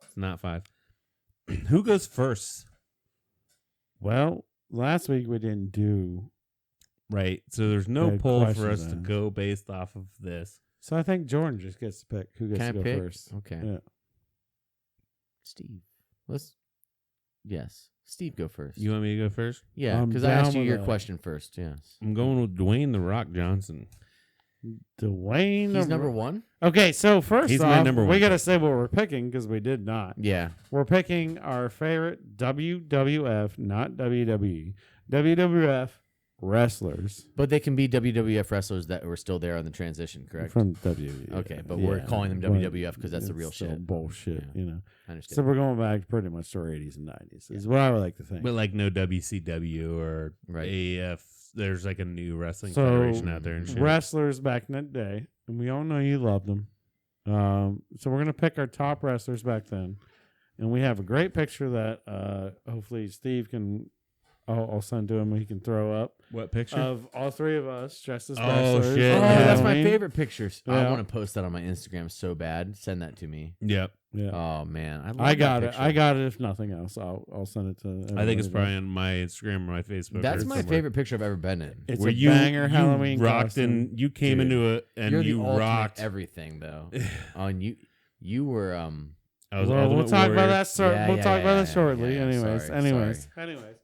It's not 5. Who goes first? Well, last week we didn't do. Right. So there's no Good poll for questions us to asked. go based off of this. So I think Jordan just gets to pick who gets Can I to go pick? first. Okay. Yeah. Steve. Yes. Steve, go first. You want me to go first? Yeah, I'm because I down asked you with your that. question first. Yes. I'm going with Dwayne The Rock Johnson. Dwayne. He's number 1? Okay, so first He's my off, number we one got to pick. say what we're picking because we did not. Yeah. We're picking our favorite WWF, not WWE, WWF wrestlers But they can be WWF wrestlers that were still there on the transition, correct? from WWE. Okay, but we're calling them WWF because that's the real it's still shit. bullshit, Yeah. you know. I understand. So we're going back pretty much to our 80s and 90s. Is what I would like to think. But like no WCW or Right. AF. There's like a new wrestling So, federation out there and shit. wrestlers back in that day, and we all know you loved them. So we're gonna pick our top wrestlers back then, and we have a great picture that hopefully Steve can. I'll send to him. He can throw up What picture? of all 3 of us dressed as Oh, wrestlers. shit. Oh, on that's my Halloween. favorite pictures. I Yeah. want to post that on my Instagram so bad. Send that to me. Yep. Yeah, Oh man, I, love I got that it. picture. I got it. If nothing else, I'll send it to. I think it's everybody. probably on my Instagram or my Facebook. That's or my somewhere. favorite picture I've ever been in. It's Where a banger you Halloween rocked costume. and you came Dude. into it and You're the you ultimate rocked. everything though. Oh, and you were I was Well, we'll Ultimate talk about Warrior. that. Yeah, We'll yeah, talk about yeah, that shortly. yeah, Anyways, sorry. anyways.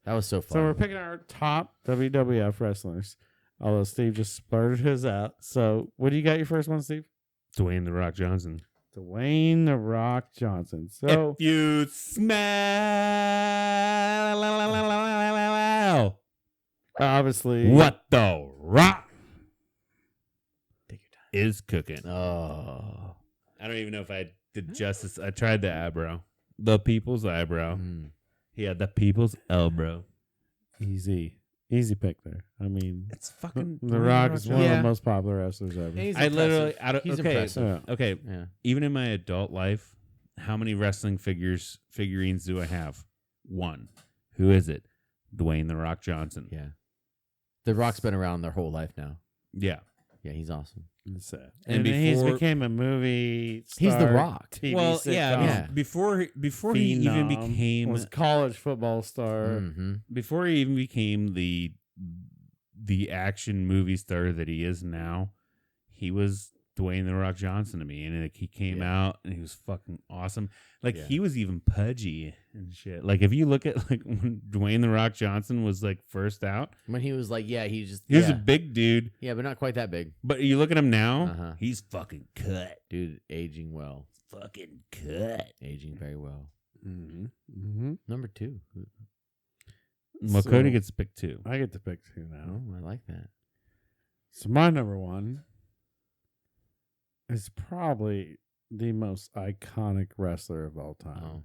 that was so fun. So we're picking our top WWF wrestlers. Although Steve just splurted his out. So what do you got your first one, Steve? Dwayne The Rock Johnson. Dwayne The Rock Johnson. So if you smell obviously, what the Rock is cooking. Oh. I don't even know if I did justice. I tried the eyebrow. The people's eyebrow. He had the people's elbow. easy pick there. I mean, It's fucking The Rock is one of Yeah. the most popular wrestlers ever. He's I literally, impressive. He's okay, impressive. okay. Yeah. Even in my adult life, how many wrestling figurines do I have? One. Who is it? Dwayne The Rock Johnson. Yeah. The Rock's been around their whole life now. Yeah. Yeah, he's awesome. It's sad. And And he's before- became a movie star. He's The Rock. TV Well, sitcom, Yeah. Before he even phenom, became was college football star. Mm-hmm. before he even became the action movie star that he is now, he was Dwayne The Rock Johnson to me, and like he came out and he was fucking awesome. Like Yeah. he was even pudgy and shit. Like if you look at like when Dwayne The Rock Johnson was like first out, When he was like, yeah, he just he was a big dude. yeah, but not quite that big. But you look at him now, Uh-huh. he's fucking cut. Dude, aging well. Fucking cut. Aging very well. Mm-hmm. Mm-hmm. Number 2. Well, So- Cody gets to pick 2. I get to pick 2 now. Oh, I like that. So my number 1 is probably the most iconic wrestler of all time. Oh.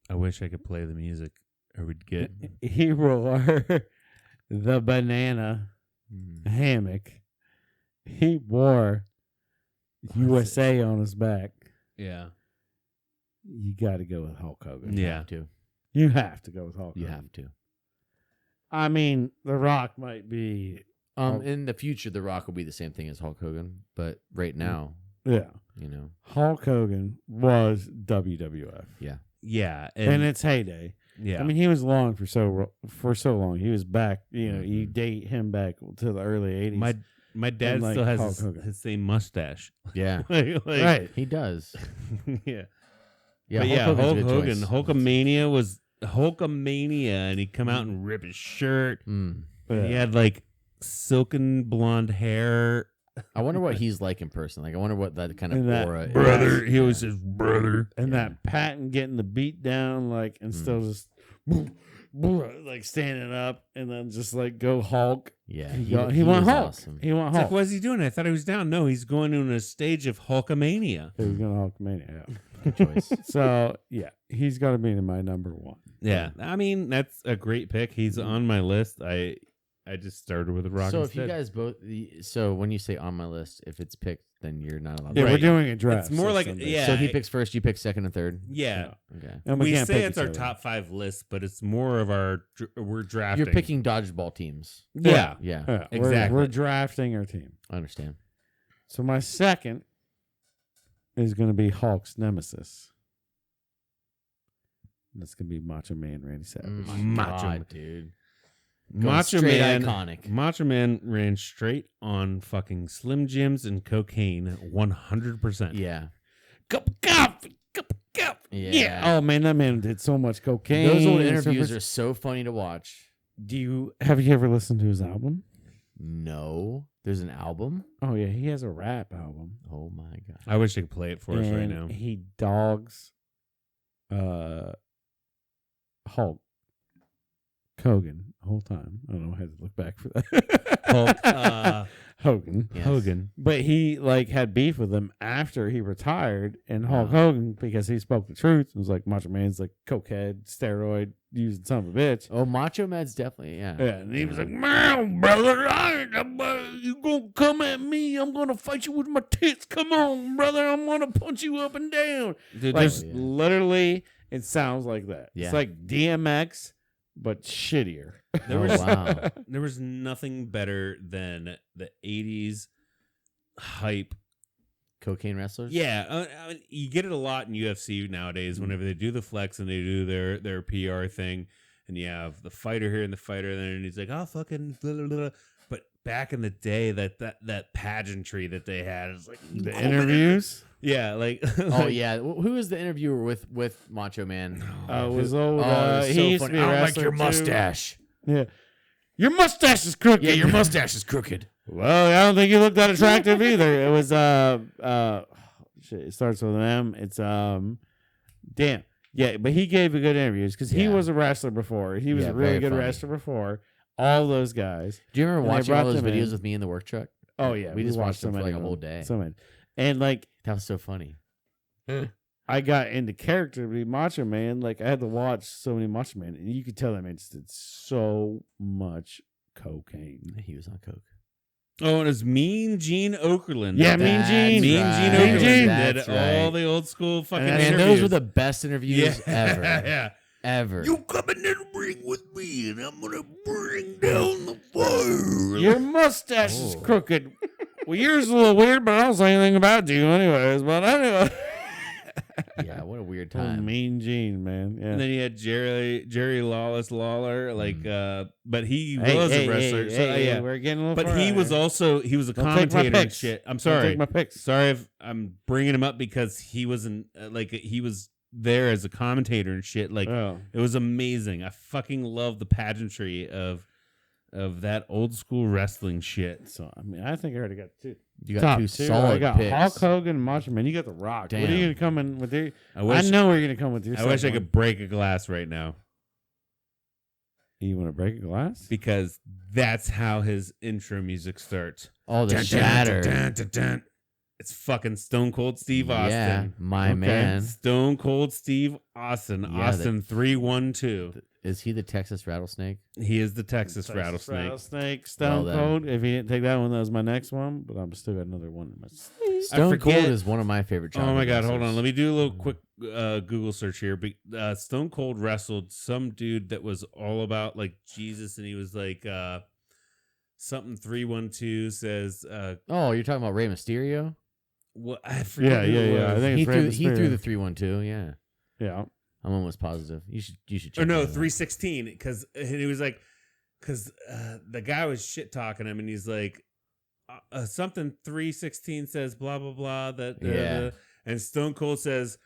I wish I could play the music, or we'd get. He wore the banana Mm. hammock. He wore USA on his back. Yeah. You got to go with Hulk Hogan. You Yeah. have to. You have to go with Hulk You Hogan. have to. I mean, The Rock might be, Hulk- In the future, The Rock will be the same thing as Hulk Hogan, but right now, yeah. you know, Hulk Hogan was WWF Yeah. in its heyday. yeah. I mean, he was long for so long. He was back. You know, you Mhm. date him back to the early '80s. my dad like still has Hulk Hogan. his same mustache. yeah, Like- right. he does. yeah. Yeah, But yeah, Hogan's a Hulk good Hogan. choice. Hulkamania was Hulkamania, and he'd come out and rip his shirt. Mm. Yeah. He had like silken blonde hair. I wonder what he's like in person. Like, I wonder what that kind of And that aura is. Brother, he Yeah. always says brother. And Yeah. that Patton getting the beat down, like, and still just like standing up, and then just like go Hulk. Yeah, He went was Hulk. Awesome. He went It's like, Hulk. what is he doing? I thought he was down. No, he's going on a stage of Hulkamania. He was going Hulkamania. Yeah. Good choice. So yeah, he's got to be my number 1. Yeah, I mean that's a great pick. He's on my list. I just started with the Rock. So if you instead. guys both, so when you say on my list, if it's picked, then you're not allowed. Yeah, to we're Right. doing a draft. It's more like- system, yeah. So he picks first, you pick second and third. yeah, Okay. And we can't say pick it's each our other. top 5 list, but it's more of our we're drafting. You're picking dodgeball teams. yeah. Yeah, Yeah, Exactly. We're drafting our team. I understand. So my second is going to be Hulk's nemesis. That's going to be Macho Man Randy Savage. Macho God, Man. dude. Macho Straight Man, iconic. Macho Man ran straight on fucking Slim Jims and cocaine 100%. Yeah. Cup of coffee. Cup of coffee. Yeah. Oh man, that man did so much cocaine. Those old and interviews stuff. are so funny to watch. Have you ever listened to his album? No, there's an album. Oh yeah, he has a rap album. Oh my god. I wish I could play it for us right And now. he dogs Hulk Hogan the whole time. I don't know, I had to look back for that. Hulk, Hogan. Yes. Hogan. But he like had beef with him after he retired, and Hulk Wow. Hogan, because he spoke the truth, was like Macho Man's like cokehead, steroid using son of a bitch. Oh, Macho Man's definitely yeah. Yeah, and he was like, "Man, brother, you gonna come at me? I'm gonna fight you with my tits. Come on, brother, I'm gonna punch you up and down." Dude, Like there's yeah. literally, it sounds like that. Yeah. It's like DMX, but shittier. There Oh, was wow. there was nothing better than the 80s hype. Cocaine wrestlers. Yeah, I mean, you get it a lot in UFC nowadays. Whenever they do the flex and they do their PR thing, and you have the fighter here and the fighter there, and he's like, "Oh, fucking," blah, blah, blah. But back in the day, that pageantry that they had is like The interviews. Yeah, like Oh yeah. Who was the interviewer with Macho Man? Was old. Oh, it was he so used funny. to be a I don't like wrestler your too. mustache. Yeah, your mustache is crooked. Yeah, your mustache is crooked. Well, I don't think you look that attractive either. It was shit, it starts with an M. It's damn. Yeah, but he gave good interviews because he was a wrestler before. He was a really good wrestler before. All those guys. Do you remember watching all those videos with me in the work truck? Oh yeah, we just watched them for like a whole day. So many. And like that was so funny. I got into character to be Macho Man. Like I had to watch so many Macho Man, and you could tell that man just did so much cocaine. He was on coke. Oh, and it's Mean Gene Okerlund. Yeah, Mean Gene. Mean Gene Okerlund did right. all the old school fucking and interviews. those were the best interviews ever. Yeah. Ever. You come in the ring with me, and I'm gonna bring down the fire. Your mustache is crooked. Well, yours is a little weird, but I don't say anything about you anyways. But anyway. Yeah, what a weird Oh, time. Mean Gene, man. Yeah. And then you had Jerry Lawler, like, but he was a wrestler. Yeah, we're getting a little. But he was also he was a Don't take my commentator and picks. shit. I'm Don't sorry. take my picks. Sorry if I'm bringing him up because he wasn't he was there as a commentator and shit. Like it was amazing. I fucking love the pageantry of that old school wrestling shit. So I mean, I think I already got two. You got Top two two. solid I got picks. Hulk Hogan and Macho Man. You got The Rock. Damn. What are you gonna come in with your? I wish, I know where you're gonna come with your. I wish I second could break a glass right now one. You want to break a glass? because that's how his intro music starts. Oh, the Dun, shatter. dun, dun, dun, dun. It's fucking Stone Cold Steve Yeah, Austin. my man. Stone Cold Steve Austin. Yeah, Austin 312. Is he the Texas rattlesnake? He is the Texas rattlesnake. Rattlesnake, Stone Well, Cold. If you didn't take that one, that was my next one. But I'm still got another one in my. Stone Cold forget- is one of my favorite. Oh my childhood God! Hold on, wrestlers. let me do a little quick Google search here. Stone Cold wrestled some dude that was all about like Jesus, and he was like something 312 says. Oh, you're talking about Rey Mysterio? What I forget. Yeah, who it yeah, yeah. I was. think He it's Rey threw, he Mysterio. threw the 312. Yeah, Yeah. I'm almost positive. You should. Check Or no, that out. 316 because he was like, because the guy was shit talking him, and he's like, something 316 says blah blah blah that and Stone Cold says.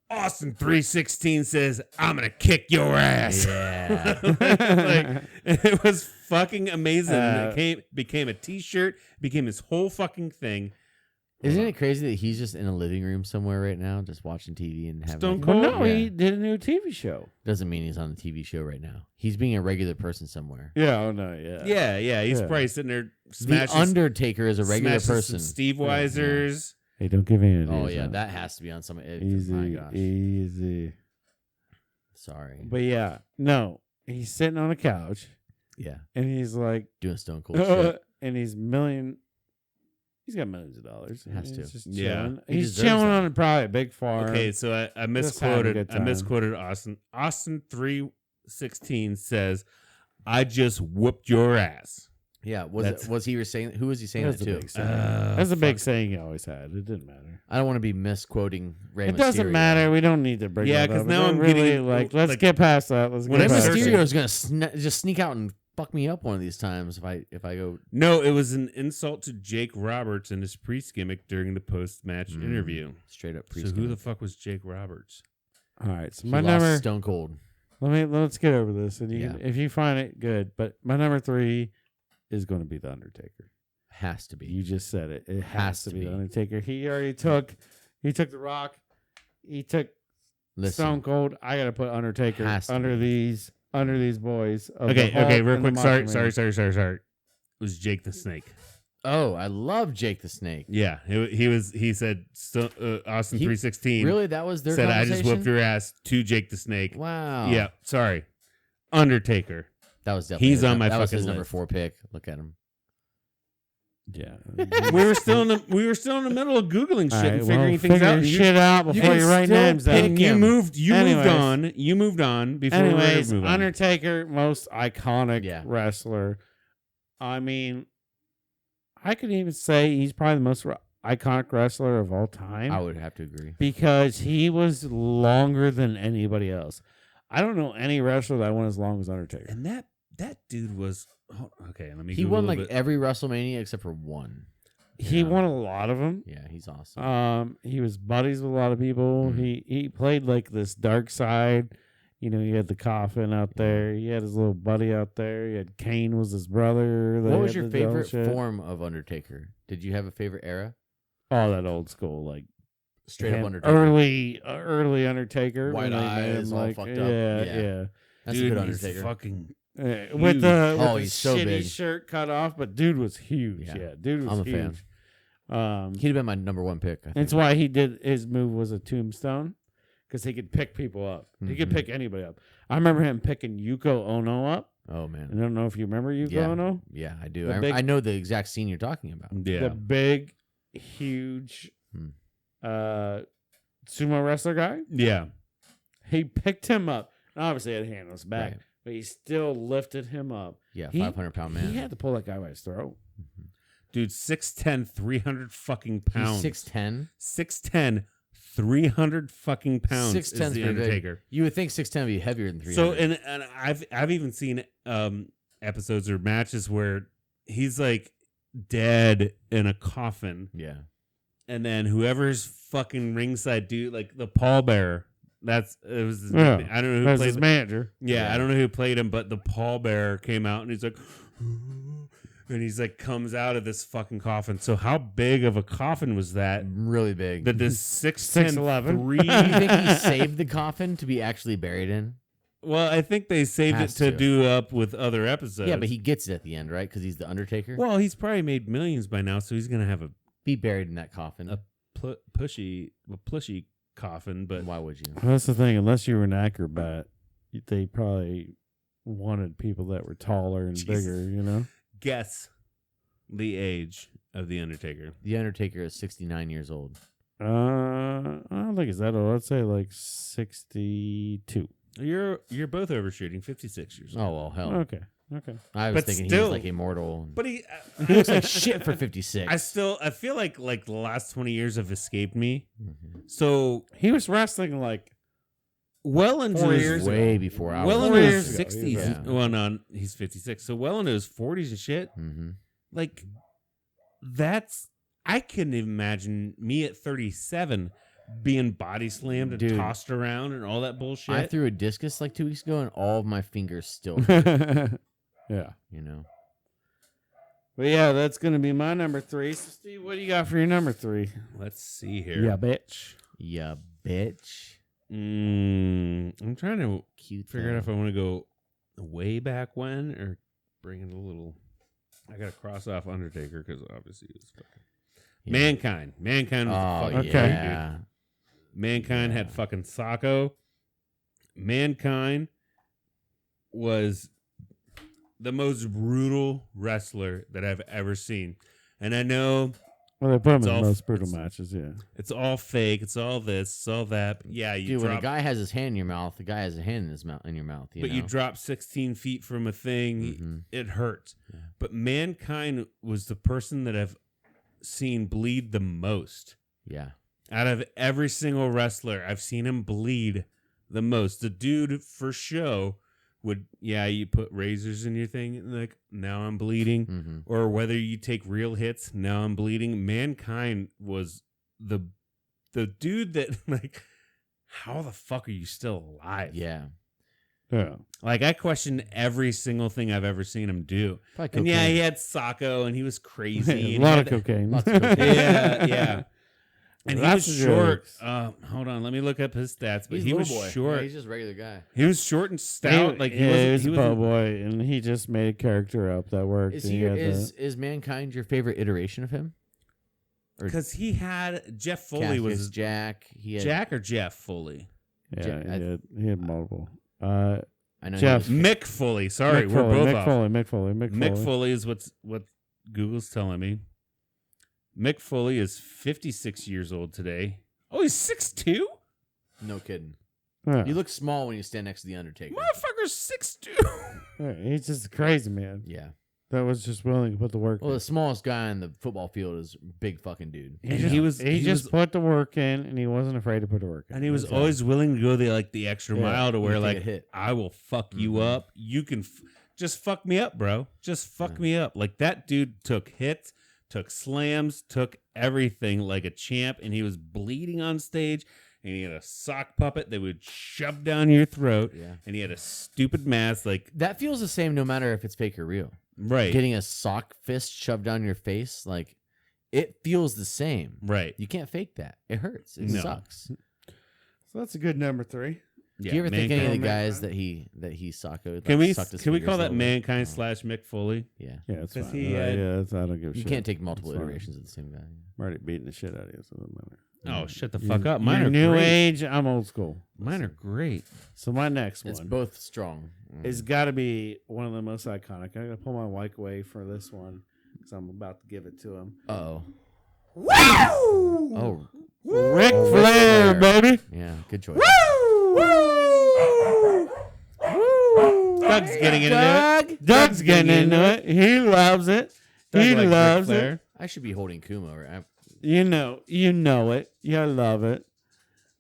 Austin 316 says, "I'm gonna kick your ass." Yeah. Like, it was fucking amazing. It became a T-shirt, became his whole fucking thing. Isn't it crazy that he's just in a living room somewhere right now, just watching TV and having Stone like, Cold? Well, no, Yeah. he did a new TV show. Doesn't mean he's on a TV show right now. He's being a regular person somewhere. Yeah. Oh no. Yeah. Yeah, he's Yeah. probably sitting there The smashing. Undertaker is a regular smashing some person. Steve Weisers. Hey, don't give in. Oh yeah, that has to be on some. Easy. My gosh. Easy. Sorry. But yeah, no, he's sitting on a couch Yeah, and he's like, doing Stone Cold shit. and he's got millions of dollars. Has And to. he's just Yeah. chilling. He He's deserves chilling that. on probably a big farm. Okay, so I Just having a misquoted. good I time. misquoted Austin. Austin 316 says, "I just whooped your ass." Yeah, That's- was he saying? Who was he saying That's that a to? big saying. That's a big saying he always had. It didn't matter. I don't want to be misquoting Rey It doesn't Mysterio. matter. We don't need to bring Yeah, that 'cause up. now It I'm really, getting- like, let's like, get past that. Let's when get I'm past searching- it. Mysterio is gonna just sneak out and fuck me up one of these times if I go. No, it was an insult to Jake Roberts and his priest gimmick during the post-match interview. Straight up. So who the fuck was Jake Roberts? All right, so He my lost number. Stone Cold. Let's get over this, and Yeah. if you find it, good. But my number 3 is going to be the Undertaker. Has to be. You just said it. It has to be be. the Undertaker. He already took. He took The Rock. He took Listen, Stone Cold. I got to put Undertaker Has to under be. these boys. Of the Okay, Hulk real and the quick. Macho Man. Sorry. It was Jake the Snake. Oh, I love Jake the Snake. Yeah, he said Austin He- 316 Really, that was their said I conversation? just whooped your ass to Jake the Snake. Wow. Yeah, sorry. Undertaker. that was definitely. He's his, on my that was fucking his number list. 4 pick. Look at him. Yeah. we were still in the middle of googling shit All right, and figuring well, things figure out. and shit out before can you write still names pick down. and you him. moved Anyways. on. You moved on before Anyways, we move on. Undertaker, most iconic Yeah. wrestler. I mean, I could even say he's probably the most iconic wrestler of all time I would have to agree. because he was longer than anybody else. I don't know any wrestler that went as long as Undertaker. And that dude was okay. Let me. He Google won a like bit. every WrestleMania except for one. He Yeah. won a lot of them. Yeah, he's awesome. He was buddies with a lot of people. Mhm. He played like this dark side he had the coffin out there. He had his little buddy out there. He had Kane was his brother. They What was had your the favorite shit. form of Undertaker? Did you have a favorite era? Oh, that old school, like Straight up him- Undertaker. early Undertaker. White when they made eyes, him, all like, fucked up. Yeah, Yeah. yeah. That's Dude, a good he's Undertaker. fucking With the Oh, with he's the so shitty big. shirt cut off, but dude was huge. Yeah. Yeah, dude was I'm a fan. huge. He'd have been my number one pick. I think. That's why he did his move was a tombstone, because he could pick people up. He could Mhm. pick anybody up. I remember him picking Yuko Ono up. Oh I man. don't know if you remember Yuko Yeah. Ono. Yeah, I do. The I, big- I know the exact scene you're talking about. yeah. The big, huge Hmm. sumo wrestler guy. Yeah. He picked him up. And obviously, he had a hand on his back, Right. but he still lifted him up. Yeah, He- 500-pound man. He had to pull that guy by his throat. Dude, 6'10", 300 fucking He's pounds. 6'10". 6'10", 300 fucking pounds 6'10" is the pretty big. Undertaker. You would think 6'10" would be heavier than 300. So and I've even seen episodes or matches where he's like dead in a coffin, yeah. and then whoever's fucking ringside dude, like the pallbearer, it was his Yeah, nickname. I don't know who As played his manager. Yeah, I don't know who played him, but the pallbearer came out and he's like, and he's like comes out of this fucking coffin. So how big of a coffin was that? Really big. That this 6'10", 6'11". Do you think he saved the coffin to be actually buried in? Well, I think they saved Has it to to. do up with other episodes. Yeah, but he gets it at the end, right? Because he's the Undertaker. Well, he's probably made millions by now, so he's gonna have a Be buried in that coffin. plushy coffin. But Why would you? That's the thing. Unless you were an acrobat, they probably wanted people that were taller and Jesus. bigger. guess the age of the Undertaker. The Undertaker is 69 years old. I don't think it's that old. I'd say like 62. You're both overshooting. 56 years old. Oh, well, hell. Okay. I was But thinking he still- was like immortal. But he looks like shit for 56. I feel like the last 20 years have escaped me. Mhm. So He was wrestling like well into 4 his years ago. Way before I was. well 4 into years his ago, 60s. yeah. Well, no, he's 56. So well into his 40s and shit. Mm-hmm. Like I couldn't even imagine me at 37 being body slammed and Dude. tossed around and all that bullshit. I threw a discus like 2 weeks ago, and all of my fingers still, yeah. you know. But yeah, that's going to be my number 3. So Steve, what do you got for your number 3? Let's see here. Yeah, bitch. Yeah, bitch. I'm trying to Cute. figure out if I want to go way back when or bring it a little. I got to cross off Undertaker because obviously it's fucking. Yeah. Mankind. Mankind was Oh, fucking Okay. yeah. dude. Mankind had fucking Sacco. Mankind was the most brutal wrestler that I've ever seen. And I know Well, they put him It's in all- the most brutal it's- matches, yeah. it's all fake. It's all this. It's all that. But yeah, you Dude, when a drop, guy has his hand in your mouth, the guy has a hand in his mouth, in your mouth. but you drop 16 feet from a thing. Mhm. It hurts. Yeah. But Mankind was the person that I've seen bleed the most. Yeah. Out of every single wrestler, I've seen him bleed the most. The dude for show would, you put razors in your thing, and like, now I'm bleeding. Mm-hmm. Or whether you take real hits, now I'm bleeding. Mankind was the dude that, like, how the fuck are you still alive? Yeah. Yeah. Like, I question every single thing I've ever seen him do. Probably And yeah, cocaine. he had Sacco, and he was crazy. a and lot he of had- cocaine. Lots of cocaine. Yeah. And he Lots was of short. jokes. Hold on, let me look up his stats. But He's he a was little boy. short. Yeah, he's just a regular guy. He was short and stout. Like he yeah, was. he was a po' boy, and he just made a character up that worked. Is and he had is Mankind your favorite iteration of him? because he had Jeff Foley Cassius, was Jack. He had, Jack or Jeff Foley. yeah, Ja- he had multiple. I know Jeff. He was, Mick Foley. Sorry, Mick we're Foley, both Mick off. Foley, Mick Foley, Mick Foley. Mick Foley is what Google's telling me. Mick Foley is 56 years old today. Oh, he's 6'2"? no kidding. Yeah. You look small when you stand next to the Undertaker. Motherfucker's 6'2". Yeah, he's just a crazy man Yeah. that was just willing to put the work Well, in. the smallest guy on the football field is a big fucking dude. And he was put the work in, and he wasn't afraid to put the work in. and he was That's it. always willing to go the extra Yeah. mile to You where take a like hit. I will fuck you Mhm. up. You can just fuck me up, bro. Just fuck me up. Like that dude took hits, took slams, took everything like a champ, and he was bleeding on stage. and he had a sock puppet that would shove down your throat, Yeah. and he had a stupid mask, like That feels the same no matter if it's fake or real. right, Getting a sock fist shoved down your face, like it feels the same. right. You can't fake that. It hurts. It No. sucks. So that's a good number 3. Yeah, Do you ever think any of the Mankind. guys that he sockoed? Can we sucked his can we fingers call a that little bit? mankind Oh, slash Mick Foley? Yeah. Yeah, that's 'Cause fine. he had- I don't give a You shit. can't take multiple It's fine. iterations of the same guy. I'm already beating the shit out of you, so it doesn't matter. Oh, shut the You're- fuck up! Mine you're are new great. age. I'm old school. Mine are great. So my next It's one both strong. it's got to be one of the most iconic. I'm gonna pull my mic away for this one because I'm about to give it to him. Oh. Oh, Ric Oh, Ric Flair, Flair. baby. Yeah. Good choice. Doug's getting into it. Doug's getting into it. He loves it. Doug He likes Ric loves Flair. it. I should be holding Kuma. Right? You know it. You love it.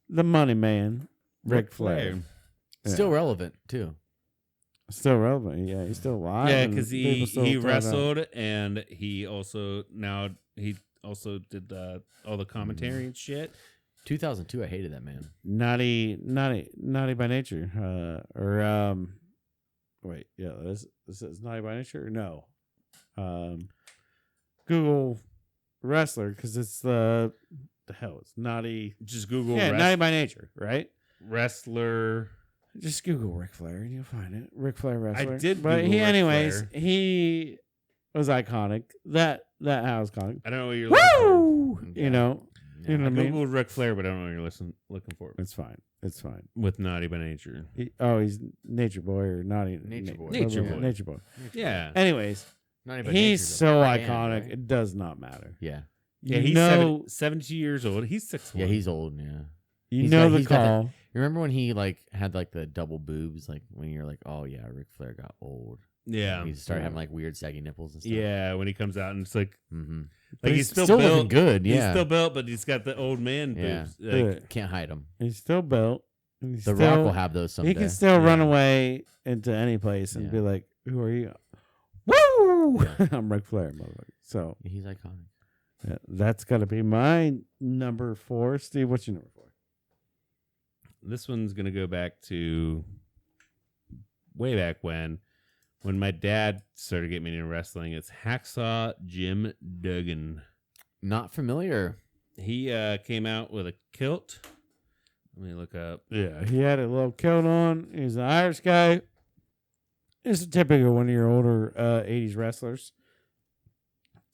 The money man, Ric Flair. Yeah. Still relevant too. Still relevant. Yeah, he's still alive. Yeah, and because people he still talk about it. wrestled and he also did all the commentary and shit. 2002. I hated that man. Naughty by nature. Wait, yeah, this is naughty by nature. No, Google wrestler because it's the hell. It's naughty. Just Google Yeah, naughty by nature, right? wrestler. Just Google Ric Flair and you'll find it. Ric Flair wrestler. did but Google he, Ric anyways, Flair. he was iconic. That house iconic. I don't know what you're looking for. Woo! You know, Yeah. you know I what I mean. Googled Ric Flair, but I don't know what you're looking for. It's fine. It's fine. With Naughty by Nature. He's Nature Boy or Naughty Nature Boy. Nature Boy. Nature Boy. Yeah. Anyways, Not even he's Nature's a so band, iconic. right? It does not matter. Yeah. Yeah, You he's know, 72 years old. He's 6'1". Yeah. He's old. Yeah. you he's know got- the he's got call. Remember when he like had like the double boobs? Like when you're like, oh yeah, Ric Flair got old. Yeah. He started having like weird saggy nipples and stuff. Yeah, when he comes out and it's like Mm-hmm. like he's still looking built. good. Yeah. He's still built, but he's got the old man Yeah. boobs. Yeah. Like, Can't hide him. He's still built. And he's The still, Rock will have those someday. He can still run Yeah. away into any place and Yeah. be like, "Who are you?" Woo! Yeah. I'm Ric Flair, motherfucker. So Yeah, he's iconic. yeah, that's got to be my number 4. Steve, what's your number 4? this one's gonna go back to way back when my dad started getting me into wrestling. It's Hacksaw Jim Duggan. Not familiar. He came out with a kilt. Let me look up. Yeah, he had a little coat on. He's an Irish guy. It's a typical one of your older 80s wrestlers.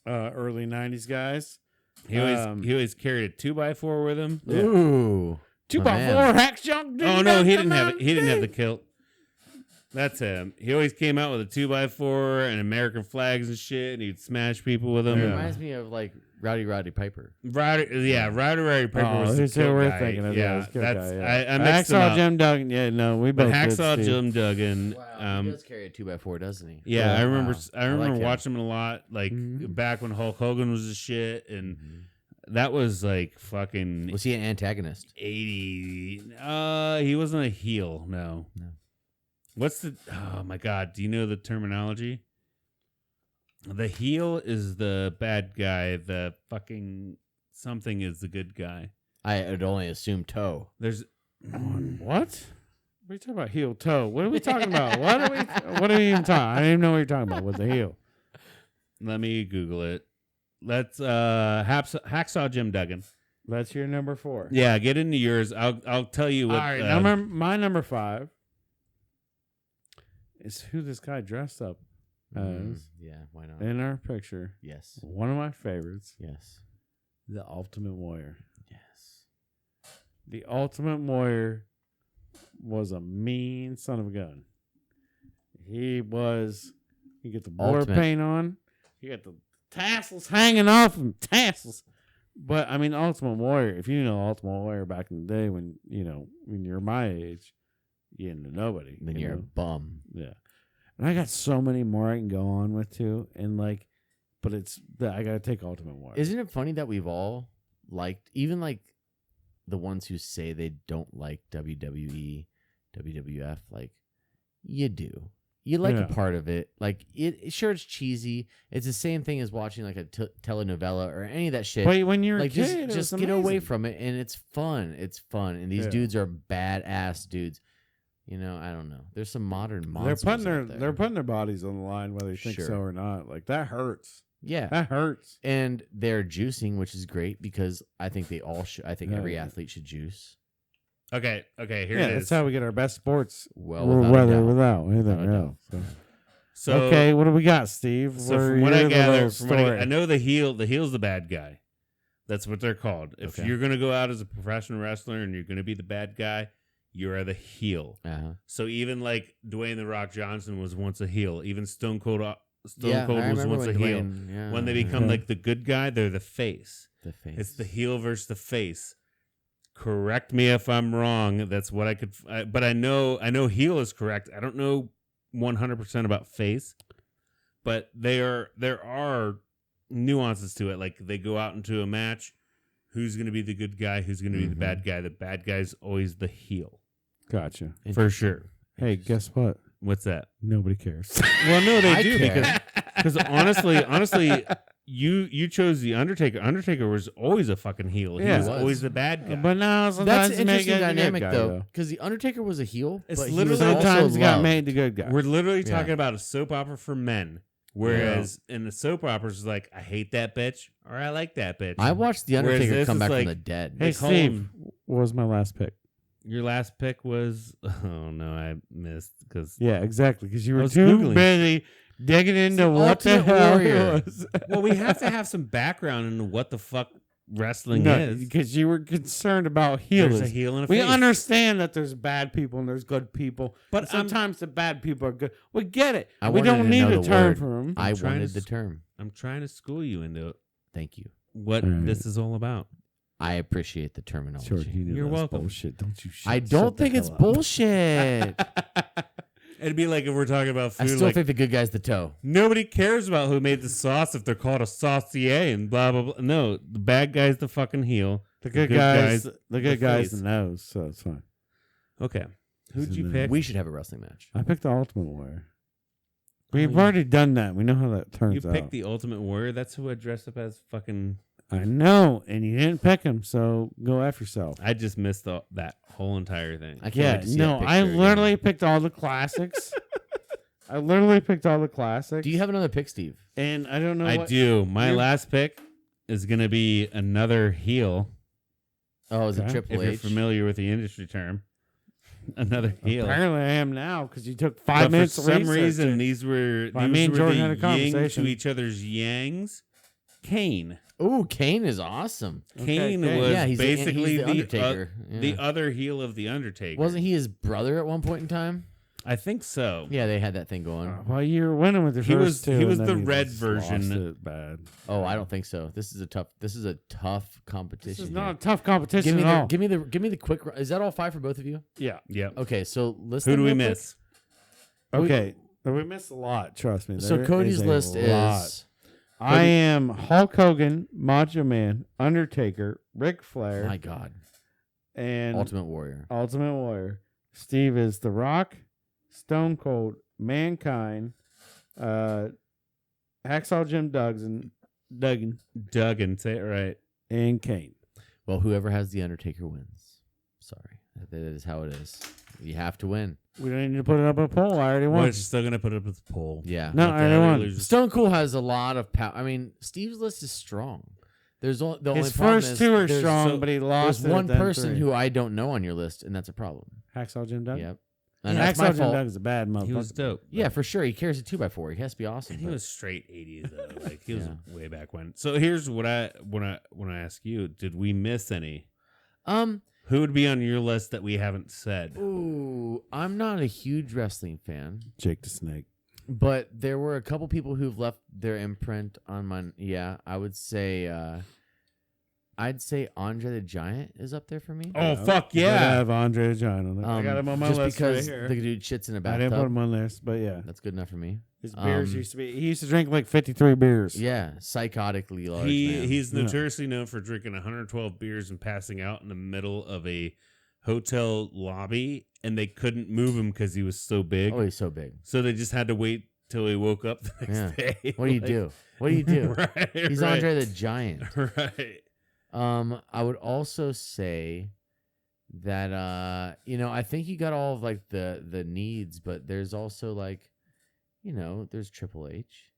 Early 90s guys. He always carried a 2x4 with him. Yeah. Ooh. 2x4 man. Hacksaw. Oh no, he didn't have it. He didn't have the kilt. That's him. He always came out with a 2x4 and American flags and shit, and he'd smash people with them. It Yeah. reminds me of like Rowdy Piper. Rowdy Piper Oh, was the who's who kilt we're guy. thinking of. Yeah, This kilt that's guy, yeah. I mixed them Hacksaw up. Jim Duggan. Yeah, no, we But both did, Hacksaw Steve. Jim Duggan. he does carry a 2x4, doesn't he? Yeah, I remember. Wow. I remember like him. watching him a lot, like Mhm. back when Hulk Hogan was the shit, and that was like fucking Was he an antagonist? 80. He wasn't a heel. No. No. What's the? Oh my god! Do you know the terminology? The heel is the bad guy. The fucking something is the good guy. I would only assume toe. There's What? What are you talking about? Heel toe. What are we talking about? What are we even talking? I didn't even know what you're talking about with the heel. Let me Google it. Let's Hacksaw Jim Duggan. That's your number 4. Yeah, get into yours. I'll tell you what. All right, my number 5 is who this guy dressed up as Yeah, why not? in our picture. Yes. One of my favorites, Yes. the Ultimate Warrior. Yes. The Ultimate Warrior was a mean son of a gun. He get the war Ultimate. paint on. He got the tassels hanging off him. Tassels. But I mean, Ultimate Warrior. If you know Ultimate Warrior back in the day, when you're my age, you didn't know nobody. Then you you're a know? bum. Yeah. And I got so many more I can go on with too, and but I gotta take Ultimate Warrior. Isn't it funny that we've all liked, even like the ones who say they don't like WWE, WWF, like you do. You like a part of it. Like sure, it's cheesy. It's the same thing as watching like a telenovela or any of that shit. But when you're like a kid, just get away from it, and it's fun. It's fun, and these dudes are badass dudes. You know, I don't know. There's some modern monsters. They're putting their bodies on the line, whether you think so or not. Like that hurts. Yeah, that hurts. And they're juicing, which is great because I think they all should. I think every athlete should juice. Okay. Here it is. That's how we get our best sports. Well, without anything else. So okay, what do we got, Steve? So from what I gather, I know the heel's the bad guy. That's what they're called. If you're going to go out as a professional wrestler and you're going to be the bad guy, you are the heel. So even like Dwayne The Rock Johnson was once a heel. Even Stone Cold was once a heel. When they become like the good guy, they're the face. It's the heel versus the face. Correct me if I'm wrong. That's what I could. But I know heel is correct. I don't know 100% about face, but there are nuances to it. Like they go out into a match. Who's going to be the good guy? Who's going to be the bad guy? The bad guy's always the heel. Gotcha. For sure. Hey, guess what? What's that? Nobody cares. Well, no, they do because honestly, you chose the Undertaker. Undertaker was always a fucking heel. He was always the bad guy. But now that's an interesting dynamic though, because the Undertaker was a heel. It's but literally sometimes he got made the good guy. We're literally talking about a soap opera for men. Whereas in the soap operas, like, I hate that bitch or I like that bitch. I watched the Undertaker come back from the dead. Hey, Steve, what was my last pick? Your last pick was, oh no, I missed because exactly, because you were too busy digging into what the hell it was. Well, we have to have some background into what the fuck wrestling is, because you were concerned about healers. There's a heel and a face. We understand that there's bad people and there's good people, but sometimes the bad people are good. We get it. We don't need a term for them. I wanted the term. I'm trying to school you into it. Thank you. What this is all about. I appreciate the terminology. Sure, you're welcome. Bullshit, don't you? I don't think it's bullshit. It'd be like if we're talking about food. I still think the good guy's the toe. Nobody cares about who made the sauce if they're called a saucier and blah blah blah. No, the bad guy's the fucking heel. The good guy's the nose. So it's fine. Okay, who'd you pick? We should have a wrestling match. I picked the Ultimate Warrior. We've already done that. We know how that turns out. You picked the Ultimate Warrior. That's who I dressed up as. Fucking. I know, and you didn't pick him, so go F yourself. I just missed that whole entire thing. I can't wait to see that picture I literally picked all the classics. Do you have another pick, Steve? And I don't know. I do. My last pick is going to be another heel. Oh, is it Triple H? If you're familiar with the industry term. Another heel. Apparently I am now, because you took 5 minutes for some reason, these were the yin to each other's yangs. Kane. Ooh, Kane is awesome. Kane was basically the other heel of the Undertaker. Wasn't he his brother at one point in time? I think so. Yeah, they had that thing going. Well, you were winning with the first two. He was the red version. Bad. Oh, I don't think so. This is a tough competition. This is not a tough competition at all. Give me the quick. Is that all 5 for both of you? Yeah. Okay, so list. Who do we miss? Okay, we missed a lot. Trust me. So Cody's list is. I am Hulk Hogan, Macho Man, Undertaker, Ric Flair. My God. And Ultimate Warrior. Steve is The Rock, Stone Cold, Mankind, Hacksaw Jim Duggan, say it right, and Kane. Well, whoever has the Undertaker wins. Sorry, that is how it is. You have to win. We don't need to put it up a poll. I already won. We're still gonna put it up as a poll. Yeah. No, I already won. Stone Cold has a lot of power. I mean, Steve's list is strong. There's the only his problem first two are strong, but he lost. There's one person who I don't know on your list, and that's a problem. Hacksaw Jim Duggan. Yep. And Hacksaw Jim Duggan's a bad motherfucker. He was dope. Yeah, for sure. He carries a 2x4. He has to be awesome. And he was straight 80s though. Like he was way back when. So here's what I ask you: did we miss any? Who would be on your list that we haven't said? Ooh, I'm not a huge wrestling fan. Jake the Snake. But there were a couple people who've left their imprint on my. Yeah, I would say. I'd say Andre the Giant is up there for me. Oh fuck yeah! I have Andre the Giant on there. I got him on my list because right here. The dude shits in a bathtub. I didn't put him on this, but yeah, that's good enough for me. His beers used to be. He used to drink like 53 beers. Yeah, psychotically large. He's notoriously known for drinking 112 beers and passing out in the middle of a hotel lobby, and they couldn't move him because he was so big. Oh, he's so big. So they just had to wait till he woke up the next day. What do you do? What do you do? Right, He's right. Andre the Giant. Right. I would also say that I think you got all of like the needs, but there's also like, there's Triple H.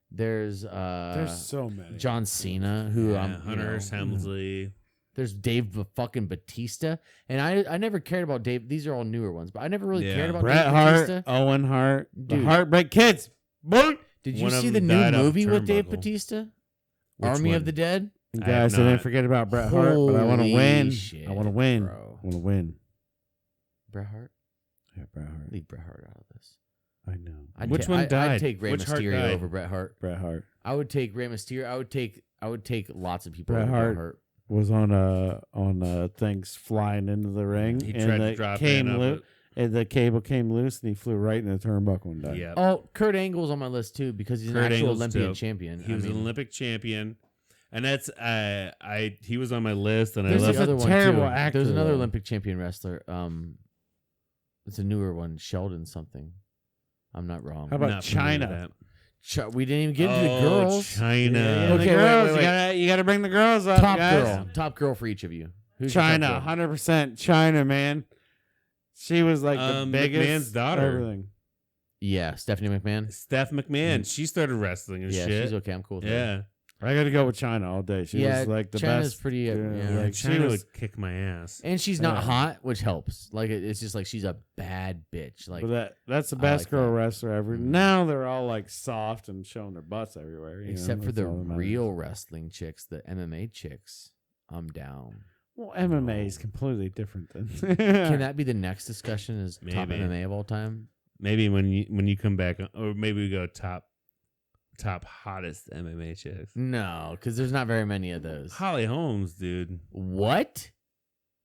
There's so many. John Cena, who Hunter Helmsley. There's Dave fucking Batista, and I never cared about Dave. These are all newer ones, but I never really cared about Bret Dave Hart, Batista. Owen Hart, Dude. the Heartbreak Kids. Boom. Did you One of see the them new died off a movie with Dave turnbuckle. Batista? Which Army one? of the Dead. Guys, I not. didn't forget about Bret Hart, but I want to Holy win. shit, I want to win. bro. I want to win. Bret Hart. Yeah, Bret Hart. Leave Bret Hart out of this. I know. Which one died? I'd take Rey Which Hart Mysterio died? over Bret Hart. Bret Hart I would take Rey Mysterio. I would take lots of people Bret over Hart. Bret Hart. was on things flying into the ring, He and tried to it drop came in of loose. it. And the cable came loose, and he flew right in the turnbuckle and died. Yeah. Oh, Kurt Angle's on my list too because he's Kurt an actual Angle's Olympian dope. champion. He was an Olympic champion, and that's he was on my list, and There's I this left. a terrible too. actor, There's another though. Olympic champion wrestler. It's a newer one, Sheldon something. I'm not wrong. How about Not familiar with China? that. We didn't even get into the girls. China. Yeah, Okay, the wait, girls, wait, wait. You gotta bring the girls up. Top guys. top girl for each of you. Who's your top China, girl? 100% China, man. She was like the biggest. McMahon's daughter. Everything. Yeah, Stephanie McMahon. Steph McMahon. She started wrestling and Yeah, shit. she's okay. I'm cool with her. Yeah. I gotta go with China all day. She Yeah, was like the China's best. pretty, yeah. like she China was. would kick my ass. And she's not Yeah. hot, which helps. Like it's just like she's a bad bitch. Like But that's the I best like girl that. wrestler ever. Now they're all like soft and showing their butts everywhere. you except know? for That's the all that matters. real wrestling chicks, the MMA chicks. I'm down. Well, MMA is completely different than. Can that be the next discussion? Is top Maybe. MMA of all time? Maybe when you come back, or maybe we go top hottest MMA chicks. No, because there's not very many of those. Holly Holmes, dude. What?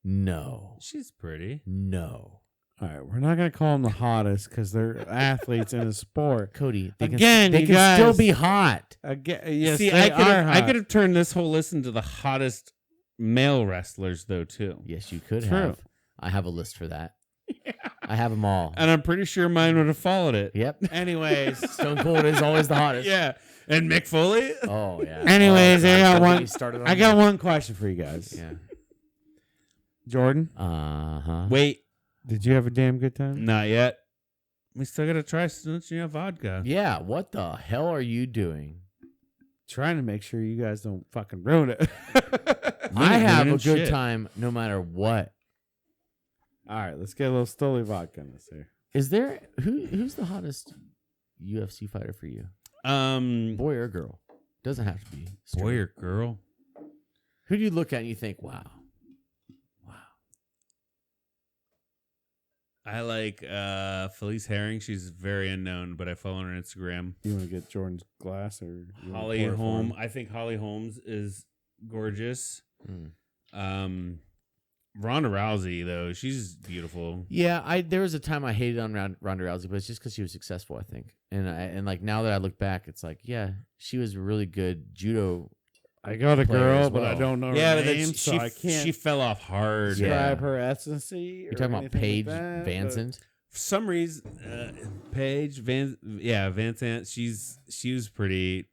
No. She's pretty. No. All right, we're not gonna call them the hottest because they're athletes in a sport. Cody, they Again, can, they you can still guys- be hot. Again, yes, See, they are I hot. could have turned this whole list into the hottest male wrestlers, though, too. Yes, you could True. have. I have a list for that. I have them all. And I'm pretty sure mine would have followed it. Yep. Anyways, Stone Cold is always the hottest. Yeah. And Mick Foley? Oh, yeah. Anyways, Oh, I God, got don't get one- me started on I got that. one question for you guys. Yeah. Jordan, Uh-huh. Wait, did you have a damn good time? not yet. We still got to try Stolichnaya vodka. Yeah, what the hell are you doing? Trying to make sure you guys don't fucking ruin it. I have a ruined good shit. time no matter what. All right, let's get a little Stoli vodka in this here. Is there who's the hottest UFC fighter for you? Boy or girl? Doesn't have to be. straight. Boy or girl? Who do you look at and you think, wow? I like Felice Herring. She's very unknown, but I follow her on Instagram. You want to get Jordan's glass or you wanna Holly pour it for Holmes. him? I think Holly Holmes is gorgeous. Mm. Ronda Rousey, though, she's beautiful. Yeah, there was a time I hated on Ronda Rousey, but it's just because she was successful, I think. And like now that I look back, it's like, yeah, she was really good judo. I got a player girl, as but I well. don't know Yeah, her but then name, so I can't she fell off hard. Yeah. describe her ethnicity. You're talking about Paige Vancent. For some reason, Paige Van Sant. She was pretty.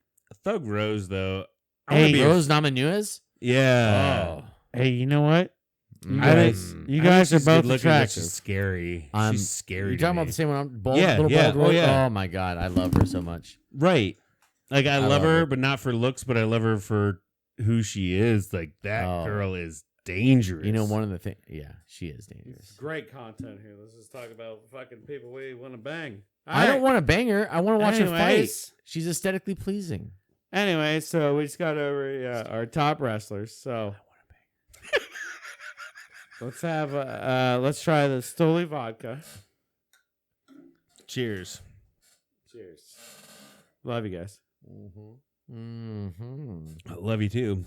Thug Rose, though. I wanna Hey, be a- Rose Namajunas? Yeah. Hey, you know what? Mm. I think Mm. you I guys think are she's both good-looking, but attractive. She's scary. I'm- She's scary. You're to talking me. about the same one? Bald, Yeah, little yeah. bald Oh, Rose? yeah. Oh my God, I love her so much. Right. Like I love love her, her. but not for looks. But I love her for who she is. Like that Oh. girl is dangerous. You know, one of the things. Yeah, she is dangerous. Great content here. Let's just talk about fucking people we want to bang. I don't want to bang her. I want to watch her fight. Anyways. She's aesthetically pleasing. Anyway, so we just got over our top wrestlers. So let's have let's try the Stoli vodka. Cheers. Cheers. Love you guys. I love you too.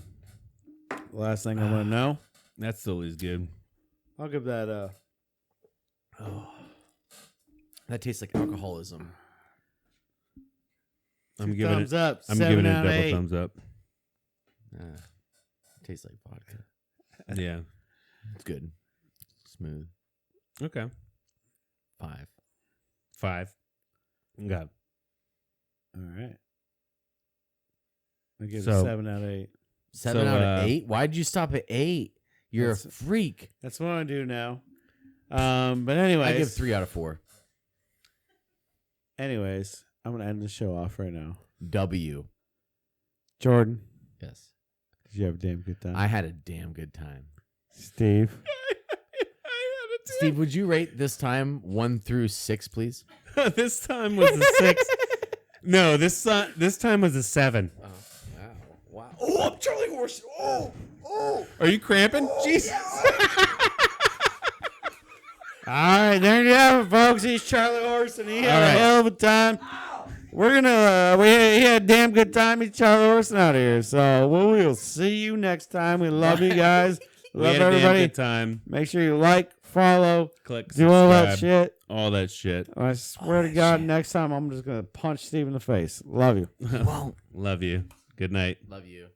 Last thing I want to know. That still is good. I'll give that That tastes like alcoholism. I'm giving thumbs it. up. I'm 7 giving it a out of double 8. thumbs up. Tastes like vodka. Yeah. It's good. smooth. Okay. 5. 5. Okay. All right. I give it So- 7 out of 8. 7 So, out of 8? Why did you stop at 8? You're a That's- freak. That's what I do now. But anyways, I give 3 out of 4. Anyways, I'm gonna end the show off right now. W. Jordan, Yes. did you have a damn good time? I had a damn good time. Steve, Steve, would you rate this time 1 through 6, please? This time was a 6. No, this time was a 7. Oh, wow. Oh, I'm Charlie Horse. Oh. Are you cramping? Jesus. all right, there you have it, folks. He's Charlie Horse, and he had All right. a hell of a time. We're gonna he had a damn good time. He's Charlie Horse out here, so we will see you next time. We love you guys. We Love had a damn everybody. good time. Make sure you like, follow, Click, do all that subscribe, shit. all that shit. I swear to God, next time I'm just gonna punch Steve in the face. Love you. Won't. Love you. Good night. Love you.